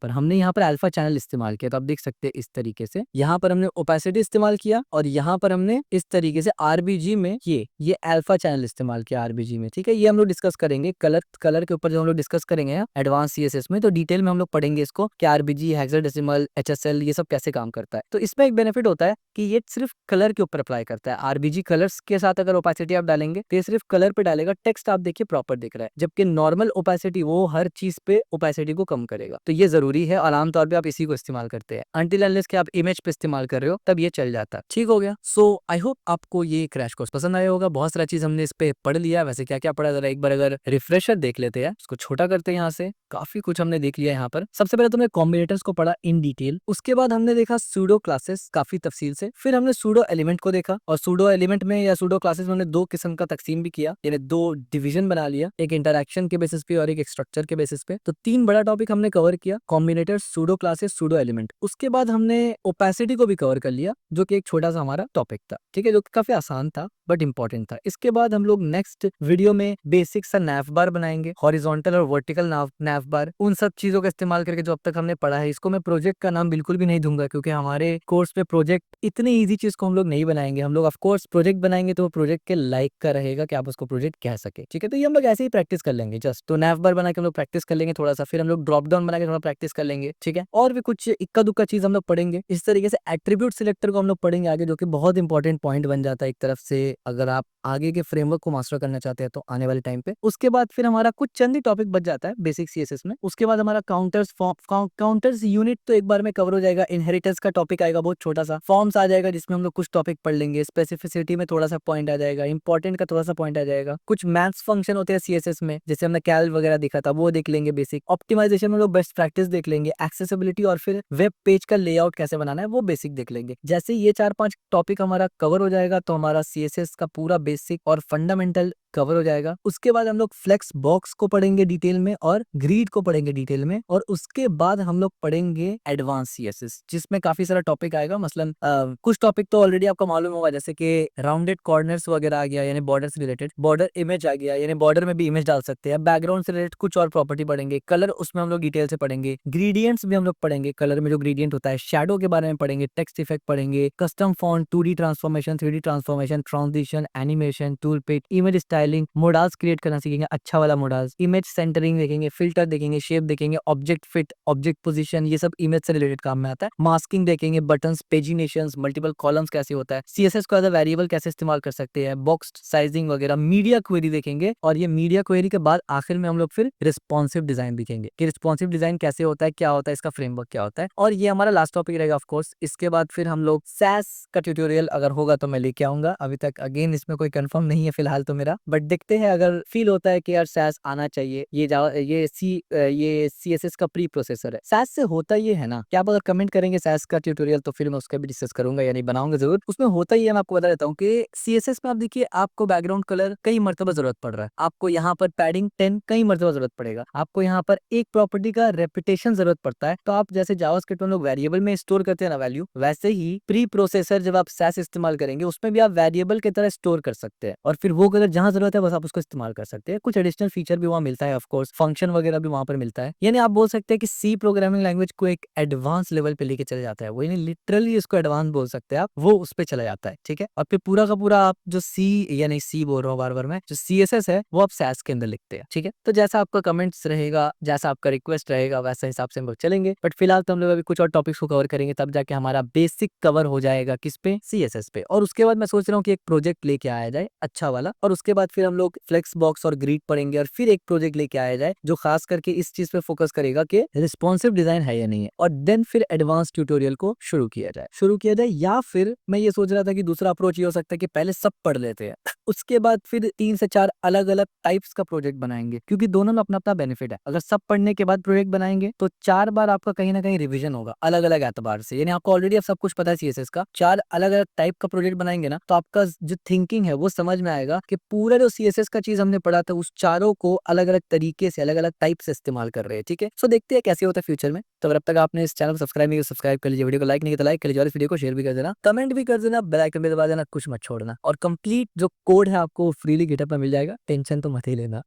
पर अल्फा चैनल इस्तेमाल किया। तो आप देख सकते हैं इस तरीके से यहाँ पर हमने ओपेसिटी इस्तेमाल किया और यहाँ पर हमने इस तरीके से आरबीजी में ये अल्फा चैनल इस्तेमाल किया आरबीजी में। ठीक है, ये हम लोग डिस्कस करेंगे कलर के ऊपर, जो हम लोग डिस्कस करेंगे एडवांस सीएसएस में, तो डिटेल में हम लोग पढ़ेंगे इसको कि आरबीजी, हेक्साडेसिमल, एचएसएल ये सब कैसे काम करता है। तो इसमें एक बेनिफिट होता है कि ये सिर्फ कलर के ऊपर अप्लाई करता है। आरबीजी कलर्स के साथ अगर ओपेसिटी आप डालेंगे तो ये सिर्फ कलर पे डालेगा, टेक्स्ट आप देखिए प्रॉपर दिख रहा है, जबकि नॉर्मल ओपेसिटी वो हर चीज पे ओपेसिटी को कम करेगा। तो ये जरूरी है और आमतौर पे आप इसी को इस्तेमाल करते हैं अनटिल अनलेस कि आप इमेज पे इस्तेमाल कर रहे हो, तब ये चल जाता है। ठीक हो गया। सो आई होप आपको ये क्रैश कोर्स पसंद आया होगा। बहुत सारा चीज हमने इस पे पढ़ लिया। वैसे क्या क्या पढ़ा, जरा एक बार अगर रिफ्रेशर देख लेते हैं, उसको छोटा करते हैं यहाँ से, काफी कुछ हमने देख लिया यहाँ पर। सबसे पहले तुमने कॉम्बिनेटर्स को पढ़ा इन डिटेल, उसके बाद हमने देखा सूडो क्लासेस काफी तफसील से, फिर हमने सूडो एलिमेंट को देखा और सूडो एलिमेंट में या सूडो क्लासेस में हमने दो किस्म का तकसीम भी किया, यानी दो डिवीजन बना लिया, एक इंटरैक्शन के बेसिस पे और एक स्ट्रक्चर के बेसिस पे। तो तीन बड़ा टॉपिक हमने कवर किया, कॉम्बिनेटर्स, सूडो क्लासेस, सूडो एलिमेंट। उसके बाद हमने ओपेसिटी को भी कवर कर लिया, जो कि एक छोटा सा हमारा टॉपिक था। ठीक है, जो काफी आसान था बट इंपॉर्टेंट था। इसके बाद हम लोग नेक्स्ट वीडियो में बेसिक सा नैव बार बनाएंगे, हॉरिजॉन्टल और वर्टिकल नैव बार, उन सब चीजों का इस्तेमाल करके जो अब तक हमने पढ़ा है। इसको मैं प्रोजेक्ट का नाम बिल्कुल भी नहीं दूंगा, क्योंकि हमारे कोर्स पे प्रोजेक्ट इतनी इजी चीज को हम लोग नहीं बनाएंगे। हम लोग ऑफ कोर्स प्रोजेक्ट बनाएंगे तो वो प्रोजेक्ट के लाइक का रहेगा कि आप उसको प्रोजेक्ट कह सके। ठीक है, तो ये हम लोग ऐसे ही प्रैक्टिस कर लेंगे जस्ट। तो नैव बार बना के हम लोग प्रैक्टिस कर लेंगे थोड़ा सा, फिर हम लोग ड्रॉप डाउन बना के थोड़ा प्रैक्टिस कर लेंगे। ठीक है, और भी कुछ इक्का दुक्का चीज हम लोग पढ़ेंगे। इस तरीके से एट्रीब्यूट सिलेक्टर को हम लोग पढ़ेंगे आगे, जो कि बहुत इंपॉर्टेंट पॉइंट बन जाता है एक तरफ से, अगर आप आगे के फ्रेमवर्क को मास्टर करना चाहते हैं तो आने वाले टाइम पे। उसके बाद फिर हमारा कुछ चंद ही टॉपिक बच जाता है बेसिक सीएसएस में। उसके बाद हमारा काउंटर्स यूनिट तो एक बार में कवर हो जाएगा। इनहेरिटेंस का टॉपिक आएगा बहुत छोटा सा, फॉर्म्स आ जाएगा जिसमें हम लोग कुछ टॉपिक पढ़ लेंगे, स्पेसिफिसिटी में थोड़ा सा पॉइंट आ जाएगा, इंपॉर्टेंट का थोड़ा सा पॉइंट आ जाएगा, कुछ मैथ्स फंक्शन होते हैं सीएसएस में, जैसे हमने कैल वगैरह देखा था वो देख लेंगे, बेसिक ऑप्टिमाइजेशन में लोग बेस्ट प्रैक्टिस देख लेंगे, एक्सेसिबिलिटी और फिर वेब पेज का लेआउट कैसे बनाना है वो बेसिक देख लेंगे। जैसे ये 4-5 टॉपिक हमारा कवर हो जाएगा तो हमारा सीएसएस का पूरा बेसिक और फंडामेंटल कवर हो जाएगा। उसके बाद हम लोग फ्लेक्स बॉक्स को पढ़ेंगे डिटेल में और ग्रिड को पढ़ेंगे डिटेल में, और उसके बाद हम लोग पढ़ेंगे एडवांस सीएसएस, जिसमें काफी सारा टॉपिक आएगा। मसलन कुछ टॉपिक तो ऑलरेडी आपको मालूम होगा, जैसे कि राउंडेड कॉर्नर्स वगैरह आ गया, यानी बॉर्डर से रिलेटेड, बॉर्डर इमेज आ गया, यानी बॉर्डर में भी इमेज डाल सकते हैं, बैकग्राउंड से रिलेटेड कुछ और प्रॉपर्टी पढ़ेंगे, कलर उसमें हम लोग डिटेल से पढ़ेंगे, ग्रेडियंट्स भी हम लोग पढ़ेंगे, कलर में जो ग्रेडियंट होता है, शैडो के बारे में पढ़ेंगे, टेक्स्ट इफेक्ट पढ़ेंगे, custom font, 2D transformation, 3D transformation, transition, animation, tooltip, image styling, modals create करना सीखेंगे, अच्छा वाला मोडाल्स, इमेज सेंटरिंग देखेंगे, फिल्टर देखेंगे, शेप देखेंगे, ऑब्जेक्ट फिट, ऑब्जेक्ट पोजीशन, ये सब इमेज से रिलेटेड काम में आता है। मास्किंग देखेंगे, बटन्स, पेजिनेशंस, मल्टीपल कॉलम्स कैसे होता है, सीएसएस को एज अ वेरिएबल कैसे इस्तेमाल कर सकते हैं, बॉक्स साइजिंग वगैरह, मीडिया क्वेरी देखेंगे, और ये मीडिया क्वेरी के बाद आखिर में हम लोग फिर रिस्पॉन्सिव डिजाइन देखेंगे कि रिस्पॉन्सिव डिजाइन कैसे होता है, क्या होता है, इसका फ्रेमवर्क क्या होता है, और ये हमारा लास्ट टॉपिक रहेगा ऑफ कोर्स। इसके बाद फिर हम लोग सैस का ट्यूटोरियल अगर होगा तो मैं लेके आऊंगा। अभी तक अगेन इसमें कोई कंफर्म नहीं है फिलहाल तो मेरा, बट देखते हैं, अगर फील होता है कि यार सैस आना चाहिए, ये सीएसएस का प्री प्रोसेसर है, सैस से होता ये है ना कि आप अगर कमेंट करेंगे सैस का ट्यूटोरियल तो फिर मैं उसका भी डिस्कस करूंगा, यानी बनाऊंगा जरूर। उसमें होता ही है, मैं आपको बता देता हूँ कि सीएसएस में आप देखिए आपको बैकग्राउंड कलर कई मरतबा जरूरत पड़ रहा है, आपको यहाँ पर पैडिंग 10 कई मरतबा जरूरत पड़ेगा, आपको यहाँ पर एक प्रॉपर्टी का रेपिटेशन जरूरत पड़ता है। तो आप जैसे जावास्क्रिप्ट में लोग वेरिएबल में स्टोर करते हैं ना वैल्यू, वैसे ही प्री प्रोसेसर जब आप सैस इस्तेमाल करेंगे उसमें भी आप वेरिएबल की तरह स्टोर कर सकते हैं, और फिर वो कलर जहां जरूरत है बस आप उसको इस्तेमाल कर सकते हैं। कुछ एडिशनल फीचर भी वहां मिलता है, ऑफ कोर्स फंक्शन वगैरह भी वहां पर मिलता है। यानी आप बोल सकते हैं कि सी प्रोग्रामिंग लैंग्वेज को एक एडवांस लेवल पे लेके चले जाता है वो, यानी लिटरली इसको एडवांस बोल सकते हैं आप, वो उस पे चला जाता है। ठीक है, और फिर पूरा का पूरा आप जो सी, यानी सी बोल रहा हूँ बार बार मैं, जो सीएसएस है वो आप सैस के अंदर लिखते हैं। ठीक है, तो जैसा आपका कमेंट्स रहेगा, जैसा आपका रिक्वेस्ट रहेगा, वैसा हिसाब से हम लोग चलेंगे। बट फिलहाल तो हम लोग अभी कुछ और टॉपिक्स को कवर करेंगे, तब जाके हमारा बेसिक कवर हो जाएगा किस पे, सीएसएस पे। और उसके बाद मैं सोच रहा हूँ कि एक प्रोजेक्ट लेके आया जाए अच्छा वाला, और उसके बाद फिर हम लोग फ्लेक्स बॉक्स और ग्रिड पढ़ेंगे, और फिर एक प्रोजेक्ट लेके आया जाए जो खास करके इस चीज पे फोकस करेगा कि रिस्पॉन्सिव डिजाइन है या नहीं है, और देन फिर एडवांस ट्यूटोरियल को शुरू किया जाए। या फिर मैं ये सोच रहा था कि दूसरा अप्रोच ये हो सकता है कि पहले सब पढ़ लेते हैं उसके बाद फिर 3 से 4 अलग अलग टाइप्स का प्रोजेक्ट बनाएंगे, क्योंकि दोनों में अपना अपना बेनिफिट है। अगर सब पढ़ने के बाद प्रोजेक्ट बनाएंगे तो 4 बार आपका कहीं ना कहीं रिवीजन होगा अलग अलग एतबार से, यानी आपको ऑलरेडी अब सब कुछ पता है सीएसएस का। 4 अलग अलग टाइप का प्रोजेक्ट बनाएंगे ना तो आपका जो थिंकिंग है वो समझ में आएगा कि पूरा वाला जो CSS का चीज हमने पढ़ा था उस चारों को अलग अलग तरीके से अलग अलग टाइप से इस्तेमाल कर रहे हैं। ठीक है, सो देखते हैं कैसे होता है फ्यूचर में। तो अगर अब तक आपने इस चैनल को सब्सक्राइब नहीं किया सब्सक्राइब कर लीजिए, वीडियो को लाइक नहीं किया तो लाइक कर लीजिए, और इस वीडियो को शेयर भी कर देना, कमेंट भी कर देना, बेल आइकन भी दबा देना, कुछ मत छोड़ना। और कंप्लीट जो कोड है आपको फ्रीली गिटहब पर मिल जाएगा, टेंशन तो मत ही लेना।